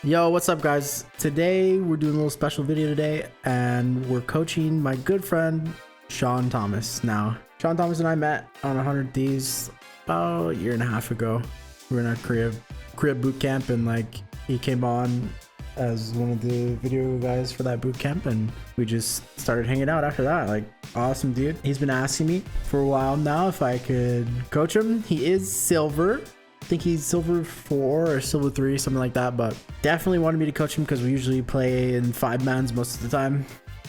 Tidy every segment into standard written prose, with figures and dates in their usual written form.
Yo, what's up guys? Today we're doing a little special video today and we're coaching my good friend Shawn Thomas. Now, Shawn Thomas and I met on 100 Thieves about a year and a half ago. We were in our career boot camp and like he came on as one of the video guys for that boot camp and we just started hanging out after that. Like, awesome dude. He's been asking me for a while now if I could coach him. He is silver. I think he's silver 4 or silver 3, something like that, but definitely wanted me to coach him because we usually play in 5-mans most of the time,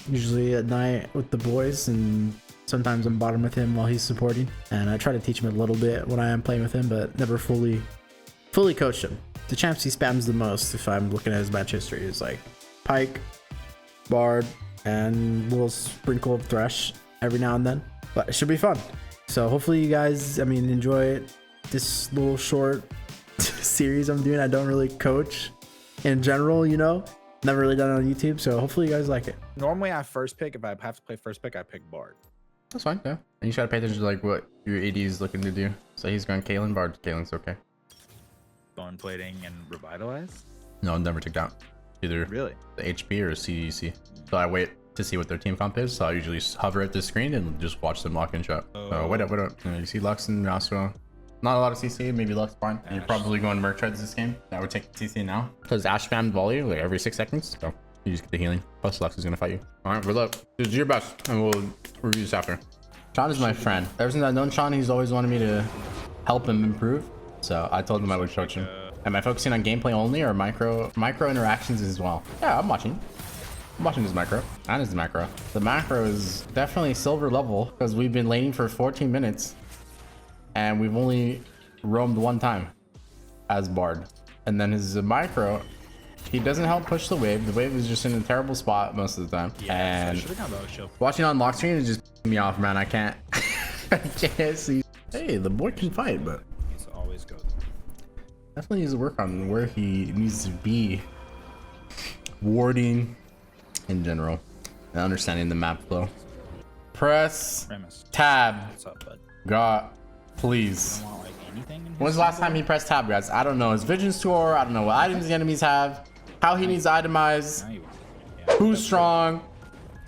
usually at night with the boys, and sometimes I'm bottom with him while he's supporting, and I try to teach him a little bit when I am playing with him, but never fully coached him. The champs he spams the most, if I'm looking at his match history, is like Pike, Bard, and a little sprinkle of Thresh every now and then, but it should be fun. So hopefully you guys, enjoy it. This little short series I'm doing. I don't really coach in general, never really done it on YouTube, so hopefully you guys like it. Normally I first pick. If I have to play first pick, I pick Bard. That's fine, yeah. And you try to pay attention to like what your AD is looking to do. So he's going Kaelin, Bard. Kaelin's okay. Bone plating and revitalize. No, never took down either Really? the HP or CEC. So I wait to see what their team comp is. So I usually shove at the screen and just watch them lock in shot. So wait up. You see Lux and Yasuo. Not a lot of CC, maybe Lux fine. And you're probably going Merc Treads this game. That would take CC now. Because Ash spammed volley like every 6 seconds. So you just get the healing. Plus Lux is gonna fight you. Alright, good luck. Just do your best and we'll review this after. Shawn is my friend. Ever since I've known Shawn, he's always wanted me to help him improve. So I told him I would coach him. Am I focusing on gameplay only or micro interactions as well? Yeah, I'm watching. I'm watching his micro and his macro. The macro is definitely silver level because we've been laning for 14 minutes. And we've only roamed 1 time as Bard. And then his micro, he doesn't help push the wave. The wave is just in a terrible spot most of the time. Yeah, and watching on lock screen is just pissing me off, man. I can't I can't see. Hey, the boy can fight, but He's always good. definitely needs to work on where he needs to be. Warding in general and understanding the map flow. Press tab. What's up, bud? God, please. Want, like, anything in When's the last time he pressed tab, guys? I don't know his vision store. I don't know what items the enemies have. How he needs to itemize. Yeah, Who's strong.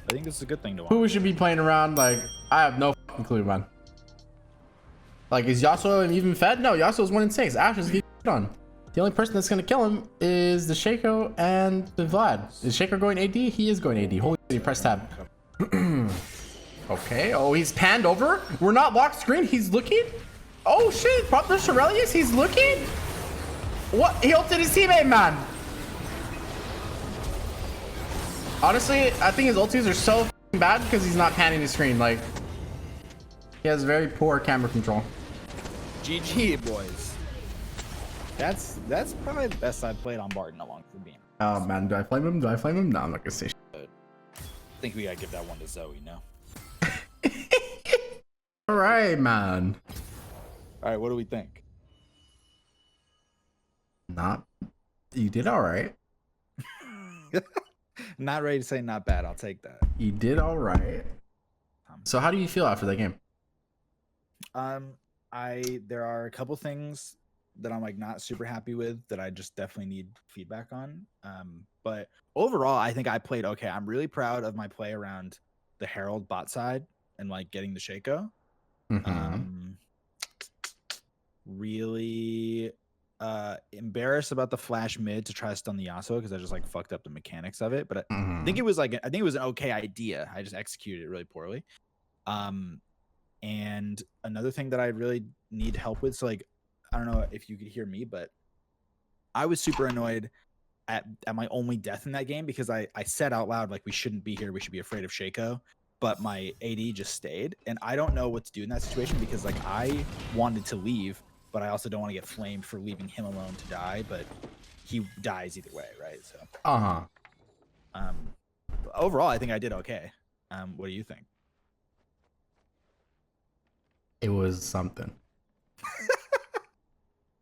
I think this is a good thing to watch. Who we should be playing around. Like, I have no fucking clue, man. Like, is Yasuo even fed? No, Yasuo's 1 in 6. Ash is getting on. The only person that's gonna kill him is the Shaco and the Vlad. Is Shaco going AD? He is going AD. Holy shit, he pressed tab. Okay. Oh, he's panned over. We're not locked screen. He's looking. Oh shit! There's Shirelius. He's looking. What? He ulted his teammate, man. Honestly, I think his ultis are so bad because he's not panning his screen. Like, he has very poor camera control. GG, boys. That's probably the best I've played on Bard in a long time. Oh man, do I flame him? Do I flame him? No, I'm not gonna say shit. I think we gotta give that one to Zoe, no? All right, man. All right, what do we think? You did all right. Not ready to say not bad. I'll take that. You did all right. So how do you feel after that game? There are a couple things that I'm like not super happy with that I just definitely need feedback on. But overall, I think I played okay. I'm really proud of my play around the Herald bot side and like getting the Shaco. Really embarrassed about the flash mid to try to stun the Yasuo because I just like fucked up the mechanics of it. But I think it was an okay idea. I just executed it really poorly. And another thing that I really need help with, so like I don't know if you could hear me, but I was super annoyed at my only death in that game because I said out loud like we shouldn't be here, we should be afraid of Shaco, but my AD just stayed, and I don't know what to do in that situation because like I wanted to leave, but I also don't want to get flamed for leaving him alone to die, but he dies either way, right? So overall I think I did okay. What do you think? It was something.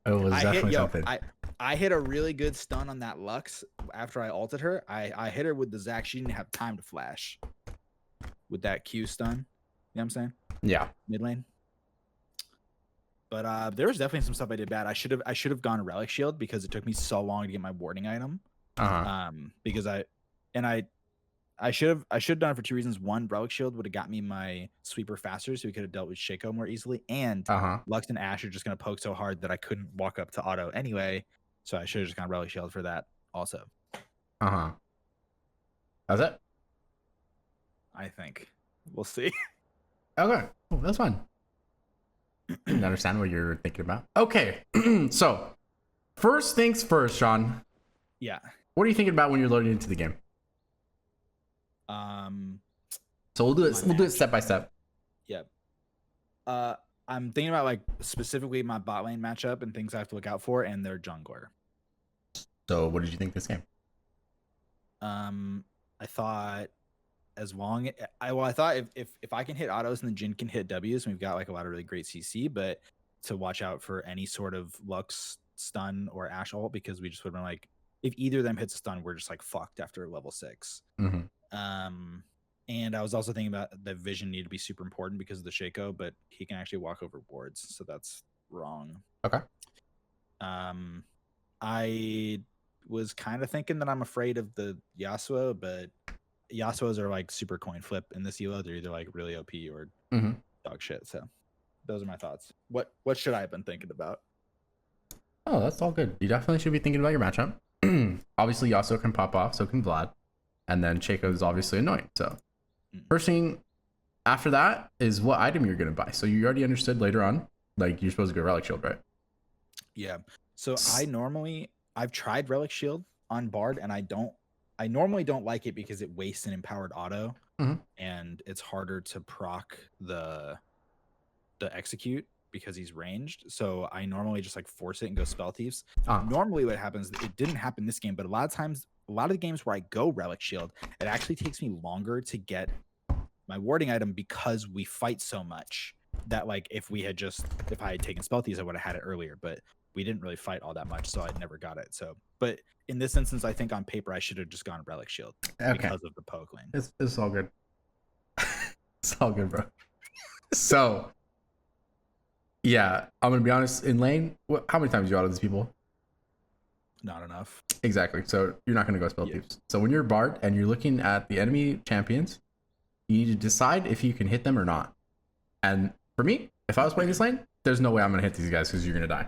It was definitely something. I hit a really good stun on that Lux after I ulted her. I hit her with the Zac. She didn't have time to flash with that Q stun. You know what I'm saying? Yeah. Mid lane. But there was definitely some stuff I did bad. I should have gone Relic Shield because it took me so long to get my warding item. Because I should have done it for two reasons. One, Relic Shield would have got me my sweeper faster, so we could have dealt with Shaco more easily. And Lux and Ashe are just gonna poke so hard that I couldn't walk up to auto anyway. So I should have just gone Relic Shield for that also. How's it? I think. We'll see. Okay, well, that's fine. I understand what you're thinking about. Okay, so first things first, Shawn. Yeah. What are you thinking about when you're loading into the game? So we'll do it step by step. Yep. I'm thinking about like specifically my bot lane matchup and things I have to look out for, and their jungler. So what did you think this game? I thought I thought if I can hit autos and then Jhin can hit W's, and we've got like a lot of really great CC, but to watch out for any sort of Lux stun or Ashe ult, because we just would have been like, if either of them hits a stun, we're just like fucked after level 6. And I was also thinking about the vision need to be super important because of the Shaco, but he can actually walk over boards, so that's wrong. Okay. I was kind of thinking that I'm afraid of the Yasuo, but Yasuos are like super coin flip in this elo. They're either like really OP or dog shit. So those are my thoughts. What should I have been thinking about? Oh, that's all good. You definitely should be thinking about your matchup. Obviously, Yasuo can pop off, so can Vlad. And then Shaco is obviously annoying. So first thing after that is what item you're going to buy. So you already understood later on, like you're supposed to go Relic Shield, right? Yeah. So I've tried Relic Shield on Bard, and I normally don't like it because it wastes an empowered auto, and it's harder to proc the execute because he's ranged. So I normally just like force it and go Spell Thieves. Normally what happens, it didn't happen this game, but a lot of times, a lot of the games where I go Relic Shield, it actually takes me longer to get my warding item because we fight so much that like if I had taken Spell Thieves, I would have had it earlier, but we didn't really fight all that much, so I never got it. So, but in this instance, I think on paper I should have just gone Relic Shield because of the poke lane. It's all good. It's all good, bro. So, yeah, I'm gonna be honest. In lane, how many times do you auto these people? Not enough. Exactly. So you're not gonna go Spell Thieves. So when you're Bard and you're looking at the enemy champions, you need to decide if you can hit them or not. And for me, if I was playing this lane, there's no way I'm gonna hit these guys because you're gonna die.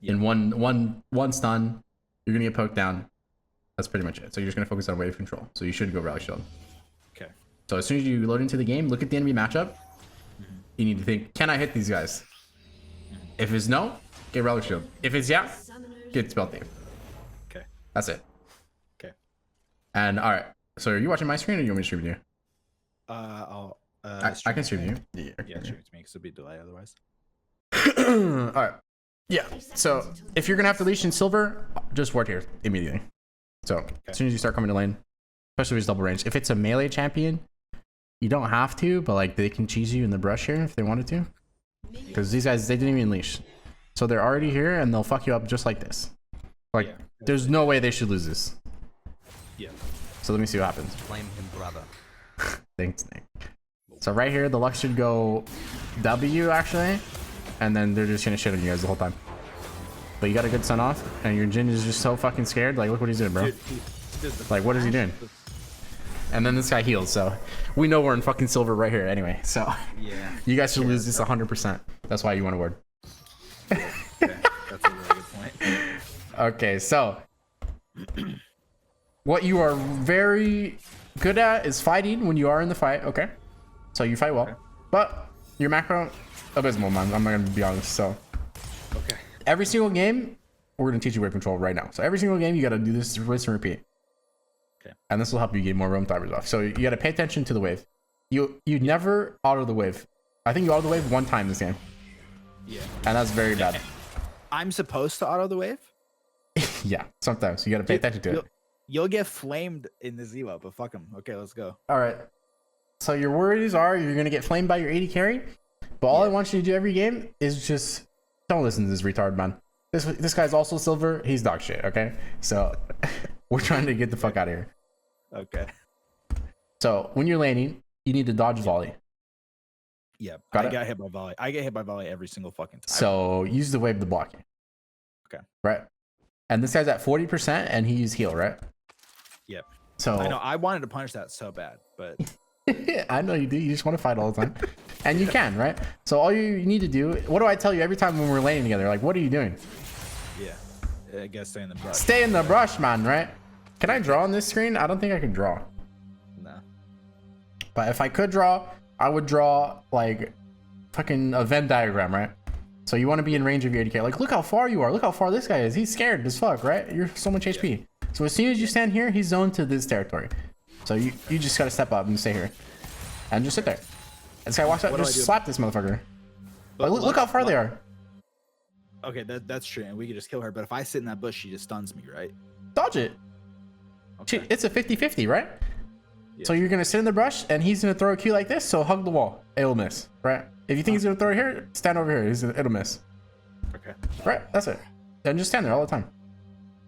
In one stun, you're gonna get poked down. That's pretty much it. So you're just gonna focus on wave control. So you should go Relic Shield. Okay. So as soon as you load into the game, look at the enemy matchup. You need to think, can I hit these guys? If it's no, get Relic Shield. If it's yeah, get Spell Thief. Okay. That's it. Okay. And all right. So are you watching my screen or you want me to stream to you? I can stream to you. Yeah, stream to me because it'll be delayed otherwise. All right. Yeah. So if you're gonna have to leash in silver, just ward here immediately. So as soon as you start coming to lane, especially if it's double range. If it's a melee champion, you don't have to, but like they can cheese you in the brush here if they wanted to. Because these guys, they didn't even leash. So they're already here and they'll fuck you up just like this. Like, there's no way they should lose this. Yeah. So let me see what happens. Blame him, brother. Thanks, Nick. So right here, the Lux should go W, actually. And then they're just gonna shit on you guys the whole time. But you got a good stun off, and your Jhin is just so fucking scared. Like, look what he's doing, bro. Like, what is he doing? And then this guy heals, so we know we're in fucking silver right here anyway. So yeah, you guys should lose this 100%. That's why you want to ward. Okay, that's a really good point. Okay, so what you are very good at is fighting when you are in the fight. Okay, so you fight well, but your macro abysmal, man. I'm not gonna be honest. So okay, every single game we're gonna teach you wave control right now. So every single game you gotta do this, rinse and repeat. Okay. And this will help you get more roam divers off. So you got to pay attention to the wave. You never auto the wave. I think you auto the wave one time this game. Yeah. And that's very bad. I'm supposed to auto the wave? Yeah, sometimes. You got to pay attention to it. You'll get flamed in the Zero, but fuck him. Okay, let's go. All right. So your worries are you're going to get flamed by your 80 carry. But all I want you to do every game is just don't listen to this retard, man. This guy's also silver. He's dog shit, okay? So we're trying to get the fuck out of here. Okay. So when you're laning, you need to dodge volley. Yeah, Got I it? got hit by volley. I get hit by volley every single fucking time. So use the wave to block you. Okay. Right. And this guy's at 40% and he used heal, right? Yep. So I know I wanted to punish that so bad, but I know you do. You just want to fight all the time. And you can, right? So all you need to do, what do I tell you every time when we're laying together? Like, what are you doing? yeah, I guess stay in the brush. Stay in the brush, man, right? Can I draw on this screen? I don't think I can draw. No. But if I could draw, I would draw like fucking a Venn diagram, right? So you want to be in range of your 80k. Like, look how far you are. Look how far this guy is. He's scared as fuck, right? You're so much HP. So as soon as you stand here, he's zoned to this territory. So you just got to step up and stay here. And just sit there. This guy walks up, just slap this motherfucker. Like, look how far they are. Okay, that's true, and we could just kill her. But if I sit in that bush, she just stuns me, right? Dodge it. Okay. It's a 50-50, right? Yeah. So you're going to sit in the brush, and he's going to throw a Q like this, so hug the wall. It'll miss, right? If you think he's going to throw it here, stand over here. It'll miss. Okay. Right? That's it. And just stand there all the time.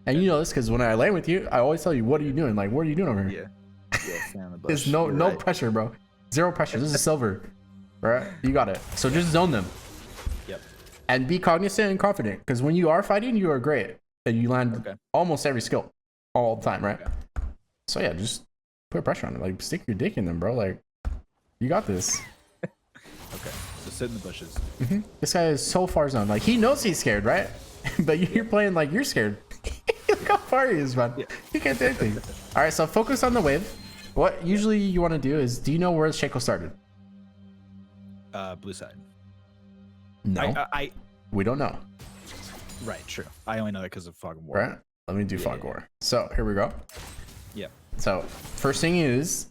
And you know this because when I lay with you, I always tell you, what are you doing? Like, what are you doing over here? Yeah, stand in the bush. There's no right. pressure, bro. Zero pressure. This is silver. Right? You got it. So just zone them. Yep. And be cognizant and confident. Because when you are fighting, you are great. And you land almost every skill. All the time, right? Okay. So yeah, just put pressure on it. Like, stick your dick in them, bro. Like, you got this. Okay. So sit in the bushes. This guy is so far zoned. Like, he knows he's scared, right? But you're playing like you're scared. Look how far he is, man. You can't do anything. All right, so focus on the wave. What usually you want to do is, do you know where Shaco started? Blue side. No. We don't know. Right, true. I only know that because of Fog of War. Right? Let me do Fog of War. So here we go. Yeah. So first thing is,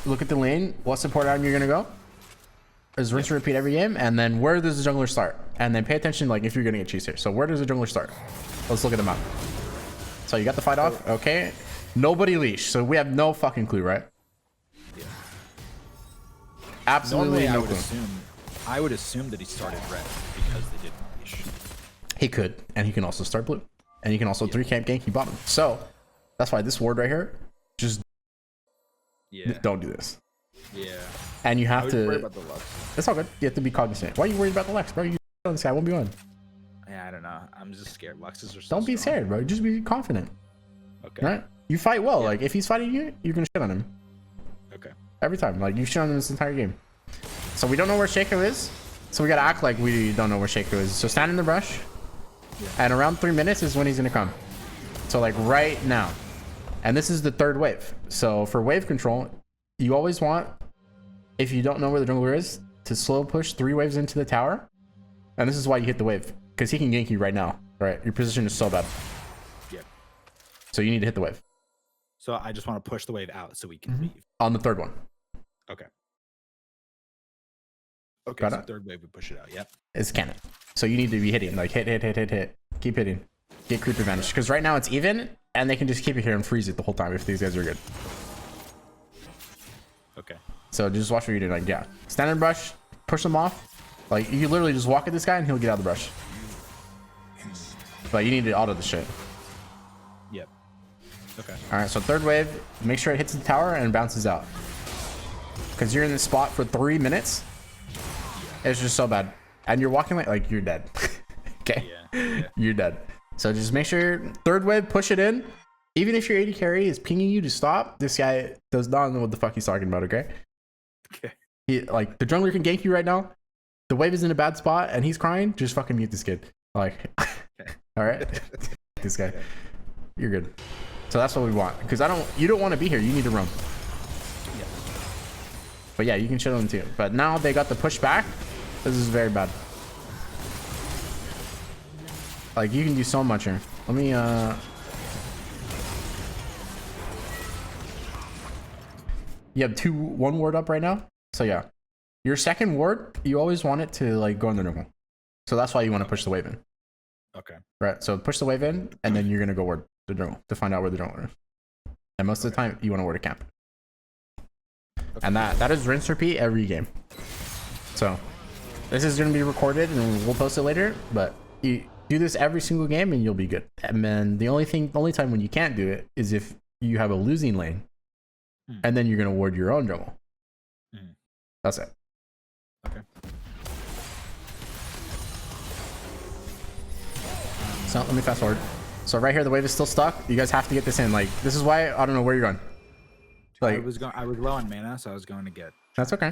look at the lane. What support item you're gonna go? Is rinse and repeat every game, and then where does the jungler start? And then pay attention, like if you're gonna get cheese here. So where does the jungler start? Let's look at the map. So you got the fight off, okay? Nobody leash, so we have no fucking clue, right? Yeah. Absolutely Normally, no clue. I would assume that he started red because they didn't leash. He could, and he can also start blue, and he can also 3-camp gank bottom. So that's why this ward right here, just don't do this. Yeah. And you have to. Worry about the Lux. It's all good. You have to be cognizant. Why are you worried about the Lex, bro? You on this guy 1v1. Yeah, I don't know. I'm just scared. Luxes are so Don't be strong. scared, bro. Just be confident. Okay. Right? You fight well. Like if he's fighting you, you're gonna shit on him. Okay. Every time. Like you shit on him this entire game. So we don't know where Shaco is. So we gotta act like we don't know where Shaco is. So stand in the brush. Yeah. And around 3 minutes is when he's gonna come. So like right now. And this is the third wave. So for wave control, you always want, if you don't know where the jungler is, to slow push 3 waves into the tower. And this is why you hit the wave. Because he can gank you right now. Right? Your position is so bad. Yeah. So you need to hit the wave. So I just want to push the wave out so we can leave. On the third one. Okay. Okay, Got so it? third wave we push it out. Yep. It's cannon. So you need to be hitting. Like hit. Keep hitting. Get creep advantage. Because right now it's even. And they can just keep it here and freeze it the whole time if these guys are good. Okay. So just watch what you're doing. Like, yeah. Stand in brush. Push them off. Like, you literally just walk at this guy and he'll get out of the brush. But you need to auto the shit. Yep. Okay. Alright, so third wave. Make sure it hits the tower and bounces out. Because you're in this spot for 3 minutes. It's just so bad. And you're walking like you're dead. Okay? Yeah. You're dead. So just make sure third wave, push it in. Even if your 80 carry is pinging you to stop, this guy does not know what the fuck he's talking about, okay? Okay. Like, the jungler can gank you right now. The wave is in a bad spot and he's crying. Just fucking mute this kid. Like, alright? This guy. You're good. So that's what we want. Because you don't want to be here. You need to roam. Yeah. But yeah, you can chill them too. But now they got the push back. This is very bad. Like, you can do so much here. Let me, you have one ward up right now. So yeah. Your second ward, you always want it to, like, go in the jungle. So that's why you want to push the wave in. Okay. Right, so push the wave in, and then you're going to go ward the jungle to find out where the jungle is. And most of the time, you want to ward a camp. Okay. And that is rinse repeat every game. So this is going to be recorded, and we'll post it later. But you do this every single game, and you'll be good. And then the only time when you can't do it is if you have a losing lane, and then you're going to ward your own jungle. That's it. Okay. So let me fast forward. So right here, the wave is still stuck. You guys have to get this in. Like, this is why I don't know where you're going. Like, I was low on mana, so I was going to get. That's okay.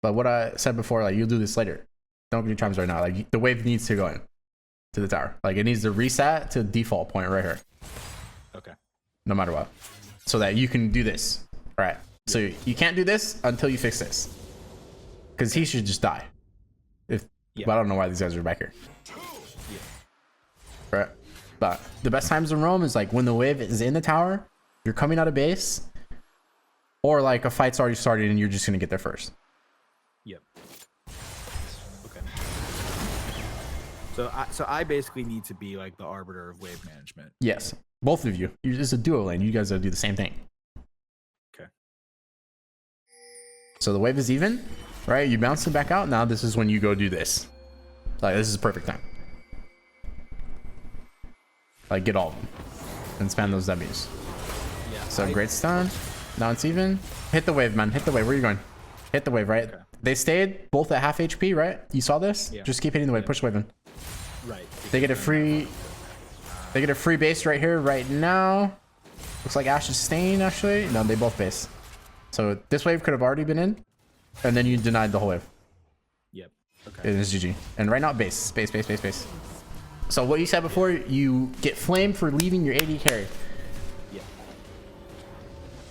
But what I said before, like, you'll do this later. Don't get your charms right now. Like, the wave needs to go in to the tower. Like, it needs to reset to default point right here. Okay. No matter what. So that you can do this. All right. So you can't do this until you fix this. Because he should just die. But I don't know why these guys are back here. Yeah. Right. But the best times in Rome is like when the wave is in the tower, you're coming out of base, or like a fight's already started and you're just gonna get there first. Yep. Okay. So I basically need to be like the arbiter of wave management. Yes, both of you. It's a duo lane. You guys gotta do the same thing. Okay. So the wave is even, right? You bounce it back out. Now this is when you go do this. Like, this is the perfect time. Like, get all of them and spam those W's. Yeah. So great stun. Now it's even. Hit the wave, man. Hit the wave. Where are you going? Hit the wave, right? Okay. They stayed both at half HP, right? You saw this? Yeah. Just keep hitting the wave. Push the wave in. Right. They get a free. They get a free base right here, right now. Looks like Ash is staying, actually. No, they both base. So this wave could have already been in, and then you denied the whole wave. Yep. Okay. It is GG. And right now, base. Base, base, base, base. So what you said before, you get flamed for leaving your AD carry. Yeah.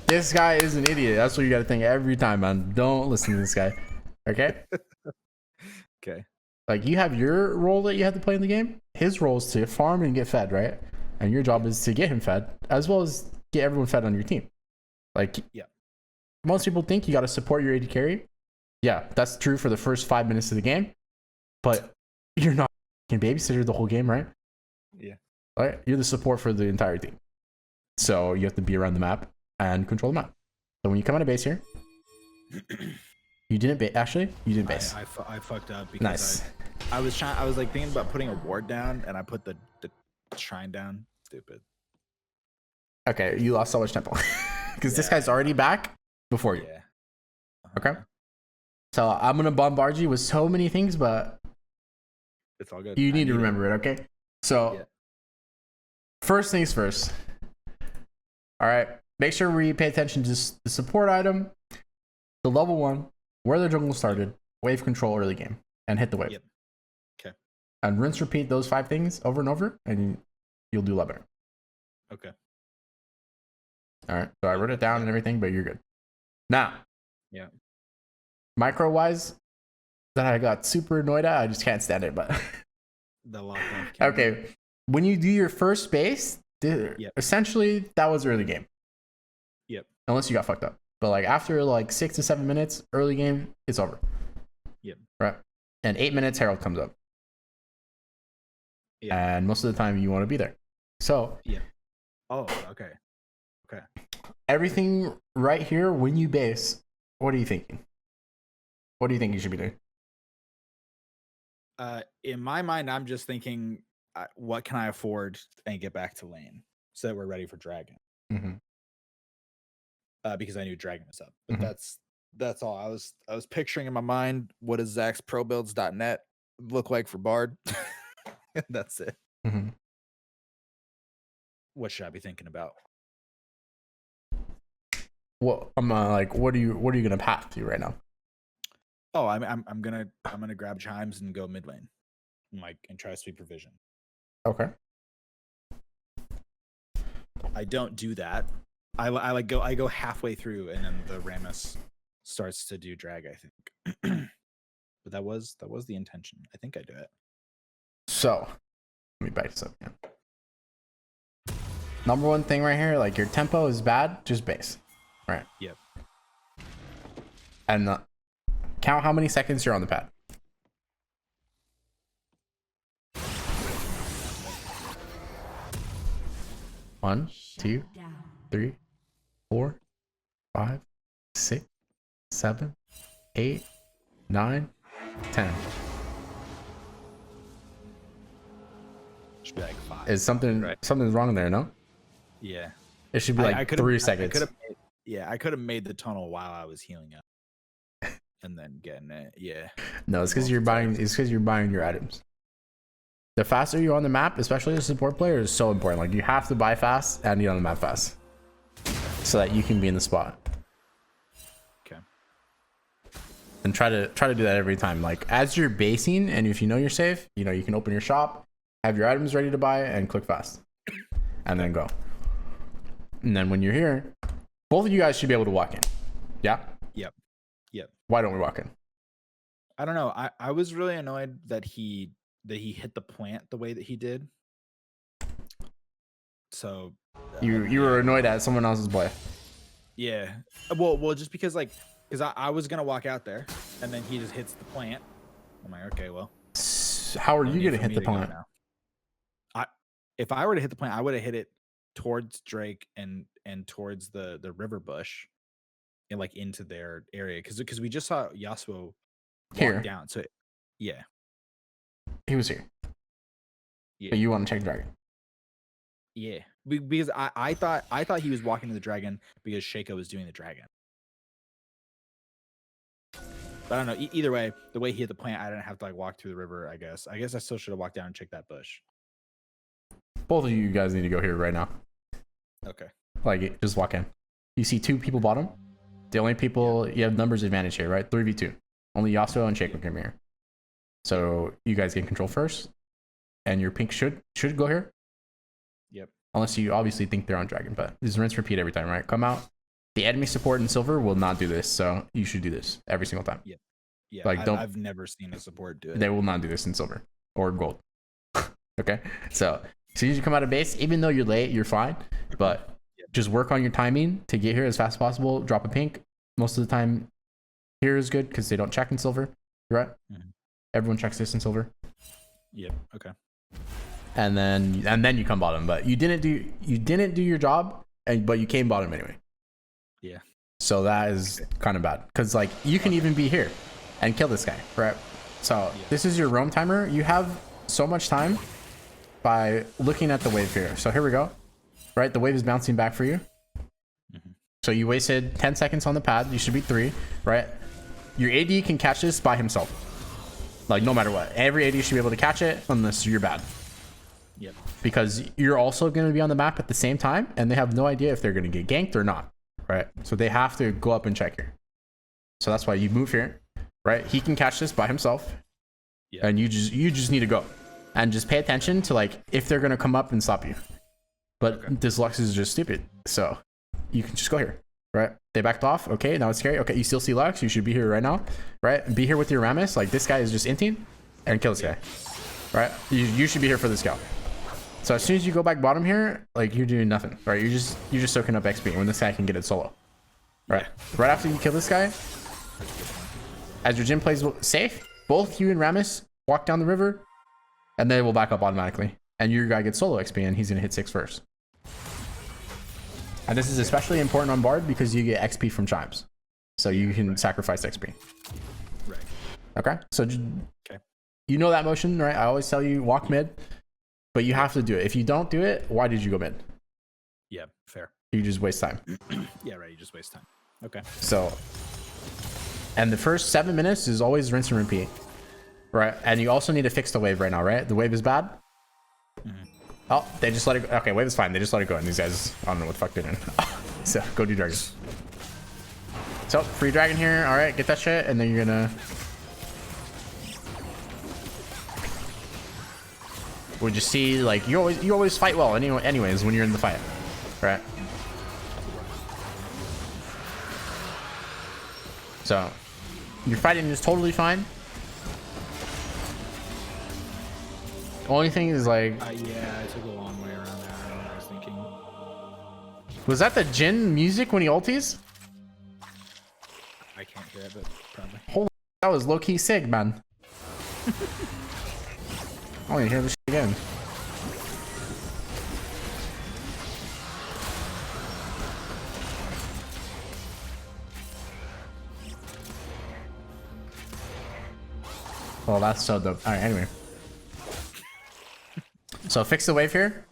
This guy is an idiot. That's what you got to think every time, man. Don't listen to this guy. Okay? Okay. Like, you have your role that you have to play in the game. His role is to farm and get fed, right? And your job is to get him fed, as well as get everyone fed on your team. Like, yeah. Most people think you got to support your AD carry. Yeah, that's true for the first 5 minutes of the game. But you're not can babysitter the whole game, right? Yeah. All right. You're the support for the entire team. So you have to be around the map and control the map. So when you come out of base here, you didn't base. Actually, you didn't base. I fucked up because I was like thinking about putting a ward down, and I put the shrine down. Stupid. Okay, you lost so much tempo because this guy's already back before you. Yeah. Okay. So I'm gonna bombard you with so many things, but it's all good. You need to remember it, okay? So, First things first. All right, make sure we pay attention to the support item, the level 1, where the jungle started, wave control early game, and hit the wave. Yep. Okay. And rinse repeat those 5 things over and over, and you'll do a lot better. Okay. All right. So I wrote it down and everything, but you're good. Now. Yeah. Micro wise, that I got super annoyed at. I just can't stand it, but the lockdown. Okay. When you do your first base, essentially that was early game. Yep. Unless you got fucked up. But like after like 6 to 7 minutes, early game, it's over. Yep. Right. And 8 minutes, Herald comes up. Yeah. And most of the time you want to be there. So yeah. Oh, okay. Okay. Everything right here when you base, what are you thinking? What do you think you should be doing? In my mind, I'm just thinking, what can I afford and get back to lane so that we're ready for dragon. Mm-hmm. Because I knew dragon was up. But that's all. I was picturing in my mind, what does Zach's probuilds.net look like for Bard? That's it. Mm-hmm. What should I be thinking about? Well, I'm like, what are you gonna path to right now? Oh, I'm gonna grab chimes and go mid lane, and try sweep provision. Okay. I don't do that. I go halfway through, and then the Rammus starts to do drag, I think. But that was the intention. I think I do it. So, let me back this up again. Number 1 thing right here, like your tempo is bad, just base. Right. Yep. And count how many seconds you're on the pad. One, 2, 3, 4, 5, 6, 7, 8, 9, 10. Should be like 5. Is something's wrong there? No. Yeah. It should be like 3 seconds. I could have made the tunnel while I was healing up. and then getting it. Yeah. No, it's because you're buying. It's because you're buying your items. The faster you're on the map, especially as a support player, is so important. Like you have to buy fast and get on the map fast, so that you can be in the spot. Okay. And try to do that every time. Like as you're basing, and if you know you're safe, you know you can open your shop, have your items ready to buy, and click fast, and then go. And then when you're here, both of you guys should be able to walk in. Yeah. Yep. Why don't we walk in? I don't know. I was really annoyed that he hit the plant the way that he did. So You were annoyed at someone else's play. yeah. Well, just because I was gonna walk out there and then he just hits the plant. I'm like, okay, well. How are no you need gonna for hit me the to go plant? now. If I were to hit the plant, I would have hit it towards Drake and towards the river bush and like into their area because we just saw Yasuo Here. walk down. So yeah. He was here. Yeah. But you want to check dragon. Yeah, because I thought he was walking to the dragon because Shaco was doing the dragon. But I don't know. Either way, the way he hit the plant, I didn't have to like walk through the river. I guess I still should have walked down and checked that bush. Both of you guys need to go here right now. Okay. Like just walk in. You see 2 people bottom. The only people you have numbers advantage here, right? 3v2. Only Yasuo and Shaco come here. So you guys get control first, and your pink should go here. Yep. Unless you obviously think they're on dragon, but this is rinse repeat every time, right? Come out. The enemy support in silver will not do this, so you should do this every single time. Yep. Yeah. Like I've never seen a support do it. They will not do this in silver or gold. Okay, so as soon as you come out of base, even though you're late, you're fine. But just work on your timing to get here as fast as possible. Drop a pink. Most of the time, here is good because they don't check in silver. Right? Mm-hmm. Everyone checks this in silver. Yep. Okay. And then you come bottom, but you didn't do your job, but you came bottom anyway. Yeah. So that is kind of bad because like you can even be here and kill this guy, right? So this is your roam timer. You have so much time by looking at the wave here. So here we go, right? The wave is bouncing back for you. Mm-hmm. So you wasted 10 seconds on the pad. You should be 3, right? Your AD can catch this by himself. Like no matter what, every AD should be able to catch it unless you're bad. Yep. Because you're also going to be on the map at the same time, and they have no idea if they're going to get ganked or not, right? So they have to go up and check here. So that's why you move here, right? He can catch this by himself, and you just need to go and just pay attention to like if they're going to come up and stop you. But this Lux is just stupid, so you can just go here, right? They backed off. Okay, now it's scary. Okay, you still see Lux. You should be here right now, right? Be here with your Rammus. Like this guy is just inting and kill this guy, right? You should be here for this scout. So as soon as you go back bottom here, like you're doing nothing, right? You're just soaking up XP when this guy can get it solo, right? Right after you kill this guy, as your Jhin plays safe, both you and Rammus walk down the river, and they will back up automatically, and your guy gets solo XP, and he's gonna hit 6 first. And this is especially important on Bard because you get XP from chimes, so you can sacrifice XP. Right. Okay. So you know that motion, right? I always tell you walk mid. But you have to do it. If you don't do it, why did you go mid? Yeah, fair. You just waste time. Yeah, right. You just waste time. Okay. So, and the first 7 minutes is always rinse and repeat, right? And you also need to fix the wave right now, right? The wave is bad. Mm-hmm. Oh, they just let it go. Okay, wave is fine. They just let it go. And these guys, I don't know what the fuck they're doing. So go do dragon. So free dragon here. All right, get that shit, and then you're gonna. We'll just see, like, you always fight well anyways when you're in the fight, right? So your fighting is totally fine. Only thing is like, yeah, I took a long way around that. I don't know what I was thinking. was that the Jhin music when he ulties? I can't hear it, but probably. Holy, that was low key sick, man. I want to hear this shit again. Well, that's so dope. All right, anyway. So fix the wave here.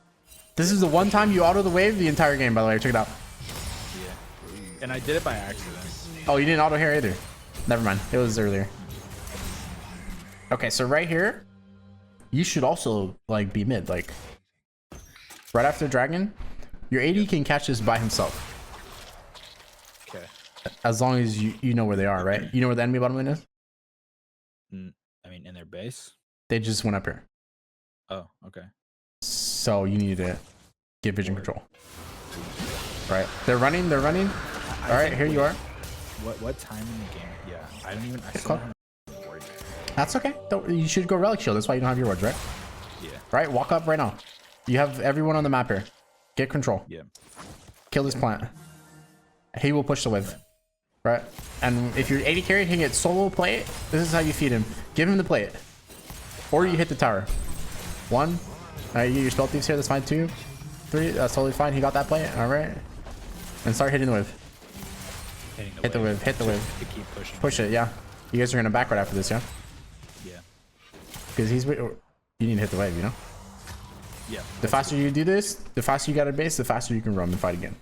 This is the one time you auto the wave the entire game, by the way. Check it out. Yeah. And I did it by accident. Oh, you didn't auto here either. Never mind. It was earlier. Okay, so right here, you should also like be mid. Like right after dragon, your AD can catch this by himself. Okay. As long as you know where they are, right? You know where the enemy bottom lane is? I mean, in their base. They just went up here. Oh, okay. So you need to get vision control. Right. They're running. They're running. All right, here you are. What time in the game? Yeah, I don't even. I still don't know word yet. That's okay. You should go relic shield. That's why you don't have your words, right? Yeah. Right. Walk up right now. You have everyone on the map here. Get control. Yeah. Kill this plant. He will push the wave. Right. And if you're 80 carry, he can get solo plate. This is how you feed him. Give him the plate. Or you hit the tower. 1. All right, you get your spell thieves here. That's fine. 2, 3. That's totally fine. He got that plate. All right. And start hitting the wave. Hit the wave. Hit the wave. To keep pushing. Push it. Yeah. You guys are gonna back right after this, yeah? Yeah. Because he's. You need to hit the wave, you know? Yeah. The faster you do this, the faster you got a base, the faster you can roam and fight again.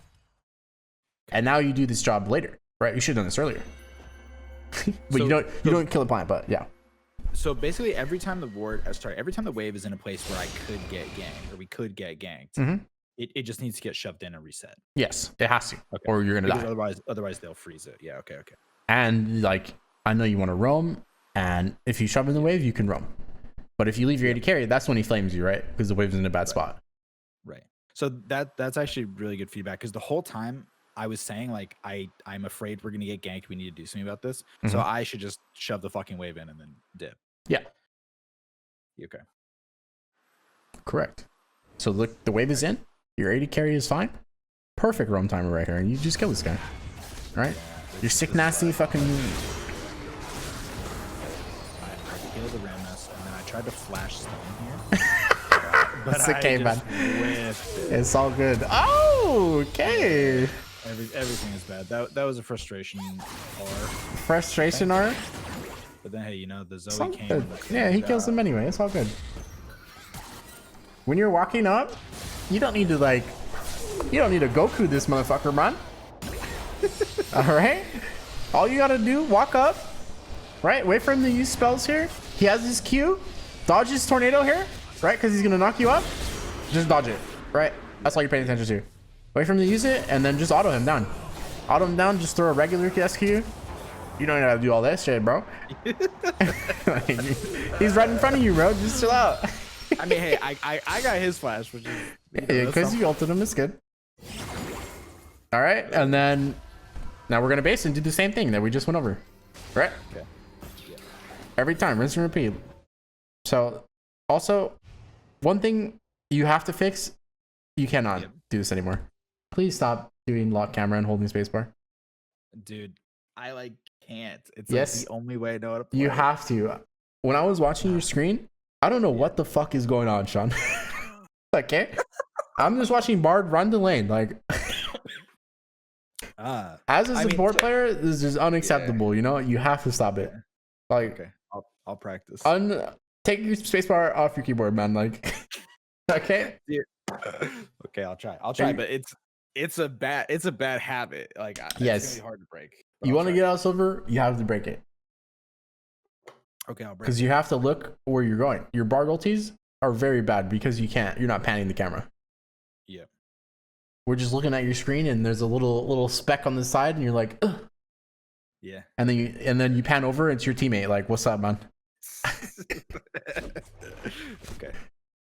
And now you do this job later, right? You should have done this earlier. But So- you don't kill a plant, but yeah. So basically, every time the every time the wave is in a place where I could get ganked or we could get ganked, Mhm. it just needs to get shoved in and reset. Yes, it has to, Okay. or you're gonna Because die. otherwise they'll freeze it. Yeah. Okay. Okay. And like, I know you want to roam, and if you shove in the wave, you can roam. But if you leave your 80 carry, that's when he flames you, right? Because the wave's in a bad spot. Right. So that's actually really good feedback because the whole time I was saying like I'm afraid we're gonna get ganked. We need to do something about this. So Mhm. I should just shove the fucking wave in and then dip. Yeah. Okay. Correct. So look, the wave is in. Your 80 carry is fine. Perfect roam timer right here, and you just kill this guy. All right? You're sick, nasty, fucking. I killed the Rammus and then I tried to flash stone here. But It's okay, I just man. whiffed it. It's all good. Oh, okay. Everything is bad. That was a frustration R. Frustration art. But then hey, you know the It's Zoe all came. good. and Yeah, he kills them. him anyway. It's all good. When you're walking up, you don't need to like. You don't need to Goku this motherfucker, man. All right. All you gotta do, walk up. Right. Wait for him to use spells here. He has his Q. Dodge his tornado here. Right, because he's gonna knock you up. Just dodge it. Right. That's all you're paying attention to. Wait for him to use it, and then just auto him down. Auto him down. Just throw a regular SQ. You don't have to do all that shit, bro. He's right in front of you, bro. Just chill out. I mean, hey, I got his flash, which is Yeah, because you ulted him. It's good. All right, and then now we're gonna base and do the same thing that we just went over, right? Okay. Every time, rinse and repeat. So, also, one thing you have to fix: you cannot do this anymore. Please stop doing lock camera and holding spacebar. Dude, I like can't. It's Yes. like the only way I know how to play. You have to. When I was watching your screen, I don't know what the fuck is going on, Sean. Okay, I'm just watching Bard run the lane. Like, as a support player, this is unacceptable. You know, you have to stop it. Like, Okay, I'll practice. take your spacebar off your keyboard, man. Like, okay. Okay, I'll try. But it's a bad habit. Like, Yes. it's gonna be hard to break. but You I'll want to try. get out silver, you have to break it Okay, I'll break. because you have to look where you're going. Your bar ultis are very bad because you're not panning the camera. Yeah. We're just looking at your screen and there's a little speck on the side and you're like, ugh. Yeah. And then you pan over, it's your teammate. Like, what's up, man? Okay.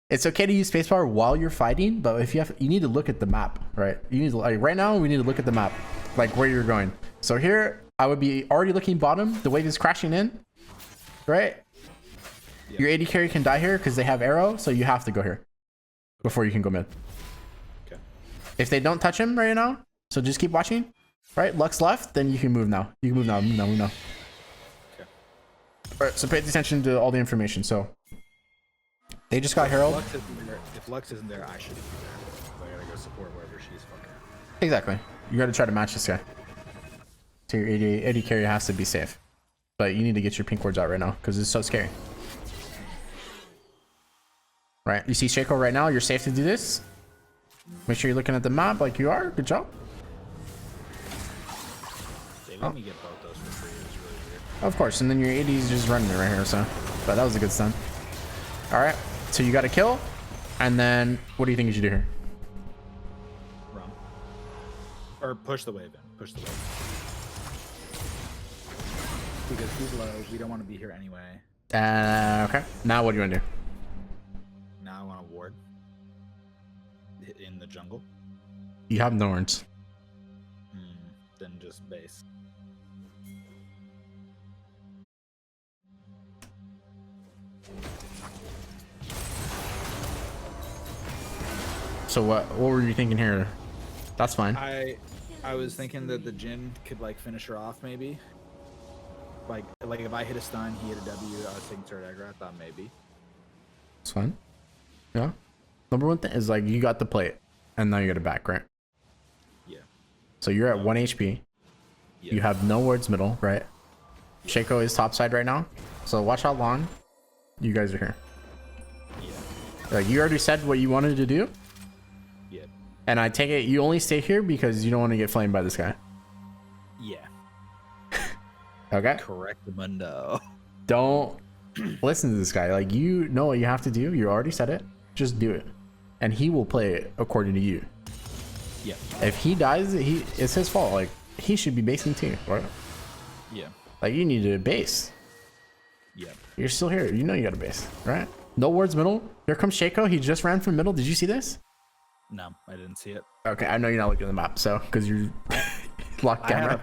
It's okay to use spacebar while you're fighting, but if you need to look at the map, right? You need to, like, right now we need to look at the map, like where you're going. So here I would be already looking bottom. The wave is crashing in, right? Yeah. Your 80 carry can die here because they have arrow, so you have to go here before you can go mid. Okay. If they don't touch him right now, so just keep watching. Right, Lux left, then you can move now. You can move now. Okay. All right, so pay attention to all the information. So they just got Herald. If Lux isn't there, I shouldn't be there. So I gotta go support wherever she's fucking. Exactly. You got to try to match this guy. So your 80 carry has to be safe. But you need to get your pink wards out right now because it's so scary. Right, you see Shaco right now. You're safe to do this. Make sure you're looking at the map like you are. Good job. They let me get both those for free. It was really weird. Of course, and then your AD is just running it right here, so. But that was a good stun. All right, so you got a kill, and then what do you think you should do here? Run. Or push the wave in. Push the wave. Because he's low, we don't want to be here anyway. Okay. Now what do you want to do? Now I want to ward in the jungle. You have no words. Then just base. So what were you thinking here? That's fine. I was thinking that the Jhin could like finish her off maybe. Like if I hit a stun, he hit a W. I was thinking third aggro. I thought maybe. It's fine. Yeah. Number one thing is like you got the plate, and now you got it back, right? Yeah. So you're at 1 HP. Yeah. You have no wards middle, right? Shaco is topside right now. So watch how long you guys are here. Yeah. Like you already said what you wanted to do. Yeah. And I take it you only stay here because you don't want to get flamed by this guy. Yeah. Okay. Correct, Mundo. Don't listen to this guy. Like you know what you have to do. You already said it. Just do it, and he will play it according to you. Yeah. If he dies, it's his fault. Like he should be basing too, right? Yeah. Like you need to base. Yeah. You're still here. You know you got to base, right? No wards middle. Here comes Shaco. He just ran from middle. Did you see this? No, I didn't see it. Okay, I know you're not looking at the map, so because you're locked camera.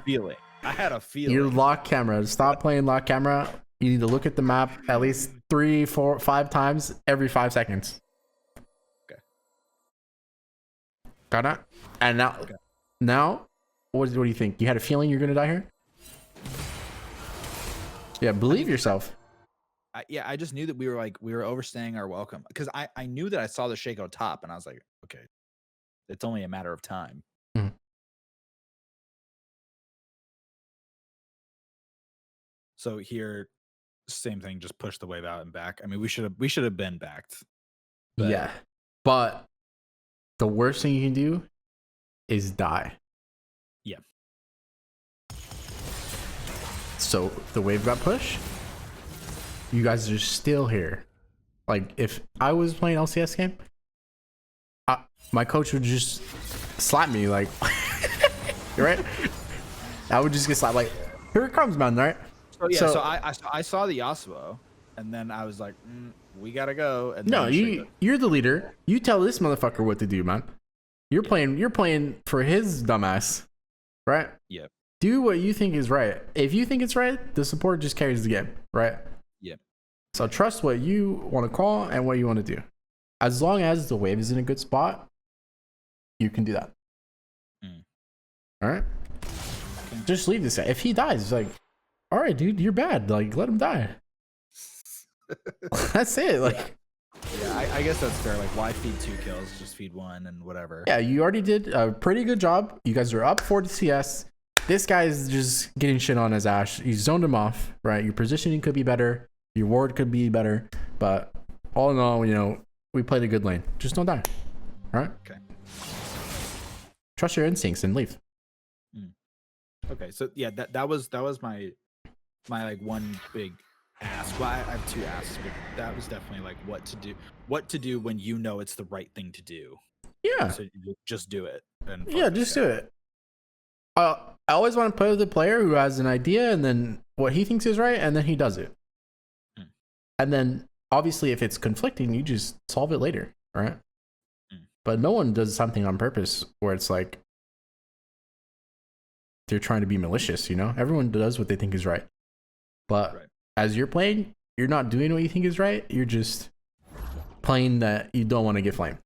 I had a feeling. You're lock camera. Stop playing lock camera. You need to look at the map at least 3, 4, 5 times every 5 seconds. Okay. Got it? And now, what do you think? You had a feeling you're gonna die here? Yeah, believe yourself. I just knew that we were overstaying our welcome because I knew that I saw the Shaco top and I was like, okay, it's only a matter of time. So here, same thing, just push the wave out and back. I mean, we should have been backed. But yeah, but the worst thing you can do is die. Yeah. So the wave got pushed. You guys are still here. Like if I was playing LCS game, my coach would just slap me. Like, right? I would just get slapped. Like, here it comes, man. Right? So yeah, so I saw the Yasuo, and then I was like, we gotta go. And no, you're the leader. You tell this motherfucker what to do, man. You're playing for his dumbass, right? Yep. Do what you think is right. If you think it's right, the support just carries the game, right? Yep. So trust what you want to call and what you want to do. As long as the wave is in a good spot, you can do that. All right. Okay. Just leave this guy. If he dies, it's like, all right, dude, you're bad. Like, let him die. That's it. Like, yeah, I guess that's fair. Like, why feed 2 kills? Just feed 1 and whatever. Yeah, you already did a pretty good job. You guys are up 4 to CS. This guy's just getting shit on his ash. You zoned him off, right? Your positioning could be better. Your ward could be better. But all in all, you know, we played a good lane. Just don't die. All right? Okay. Trust your instincts and leave. Okay, so yeah, that was my like one big ask. Well, I have 2 asks, but that was definitely like what to do when you know it's the right thing to do. Yeah. So you just do it. And yeah, just do it. I always want to play with the player who has an idea and then what he thinks is right, and then he does it. And then obviously if it's conflicting, you just solve it later, right? But no one does something on purpose where it's like they're trying to be malicious, you know? Everyone does what they think is right. But as you're playing, you're not doing what you think is right. You're just playing that you don't want to get flamed.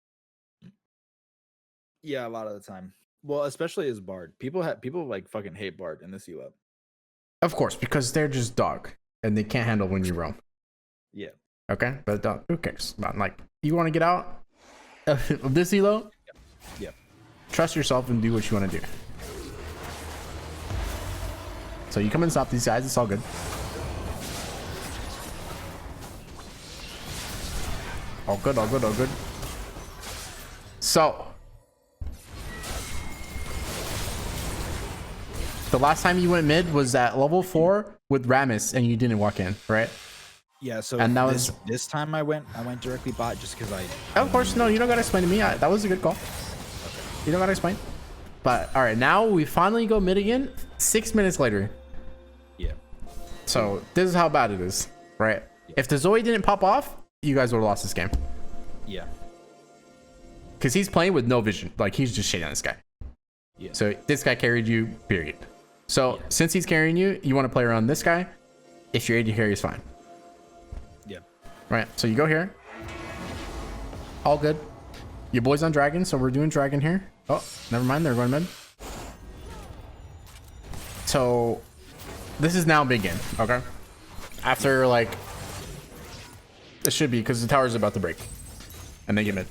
Yeah, a lot of the time. Well, especially as Bard. People like fucking hate Bard in this ELO. Of course, because they're just dog and they can't handle when you roam. Yeah. Okay, but who cares? About like you want to get out of this ELO? Yeah. Trust yourself and do what you want to do. So you come and stop these guys. It's all good. All good. All good. All good. So the last time you went mid was at level 4 with Rammus and you didn't walk in, right? Yeah, so And that was this time I went directly bot just because I of course no, you don't gotta explain to me. That was a good call. You don't gotta explain. But all right, now we finally go mid again 6 minutes later. yeah. So this is how bad it is, right? Yeah. If the Zoe didn't pop off, you guys would have lost this game. Yeah. Because he's playing with no vision. Like, he's just shitting on this guy. Yeah. So this guy carried you, period. So since he's carrying you, you want to play around this guy. If your AD carry is fine. Yeah. Right. So you go here. All good. Your boy's on dragon, so we're doing dragon here. Oh, never mind. They're going mid. So this is now big game. Okay. After like, it should be because the tower is about to break, and they get mid.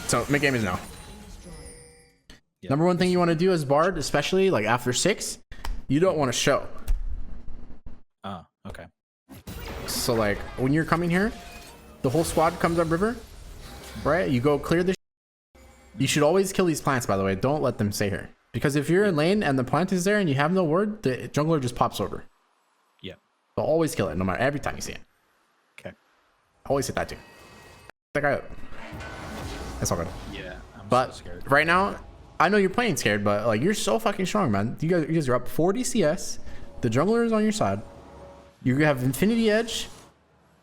So mid game is now. Yep. Number one thing you want to do as Bard, especially like after 6, you don't want to show. Oh, okay. So like when you're coming here, the whole squad comes up river, right? You go clear the. You should always kill these plants, by the way. Don't let them stay here, because if you're in lane and the plant is there and you have no ward, the jungler just pops over. Yeah. So always kill it, no matter every time you see it. Okay. Always hit that too. That guy up. That's all good. Yeah. I'm But so scared. right now, I know you're playing scared, but like you're so fucking strong, man. You guys are up 40 CS. The jungler is on your side. You have infinity edge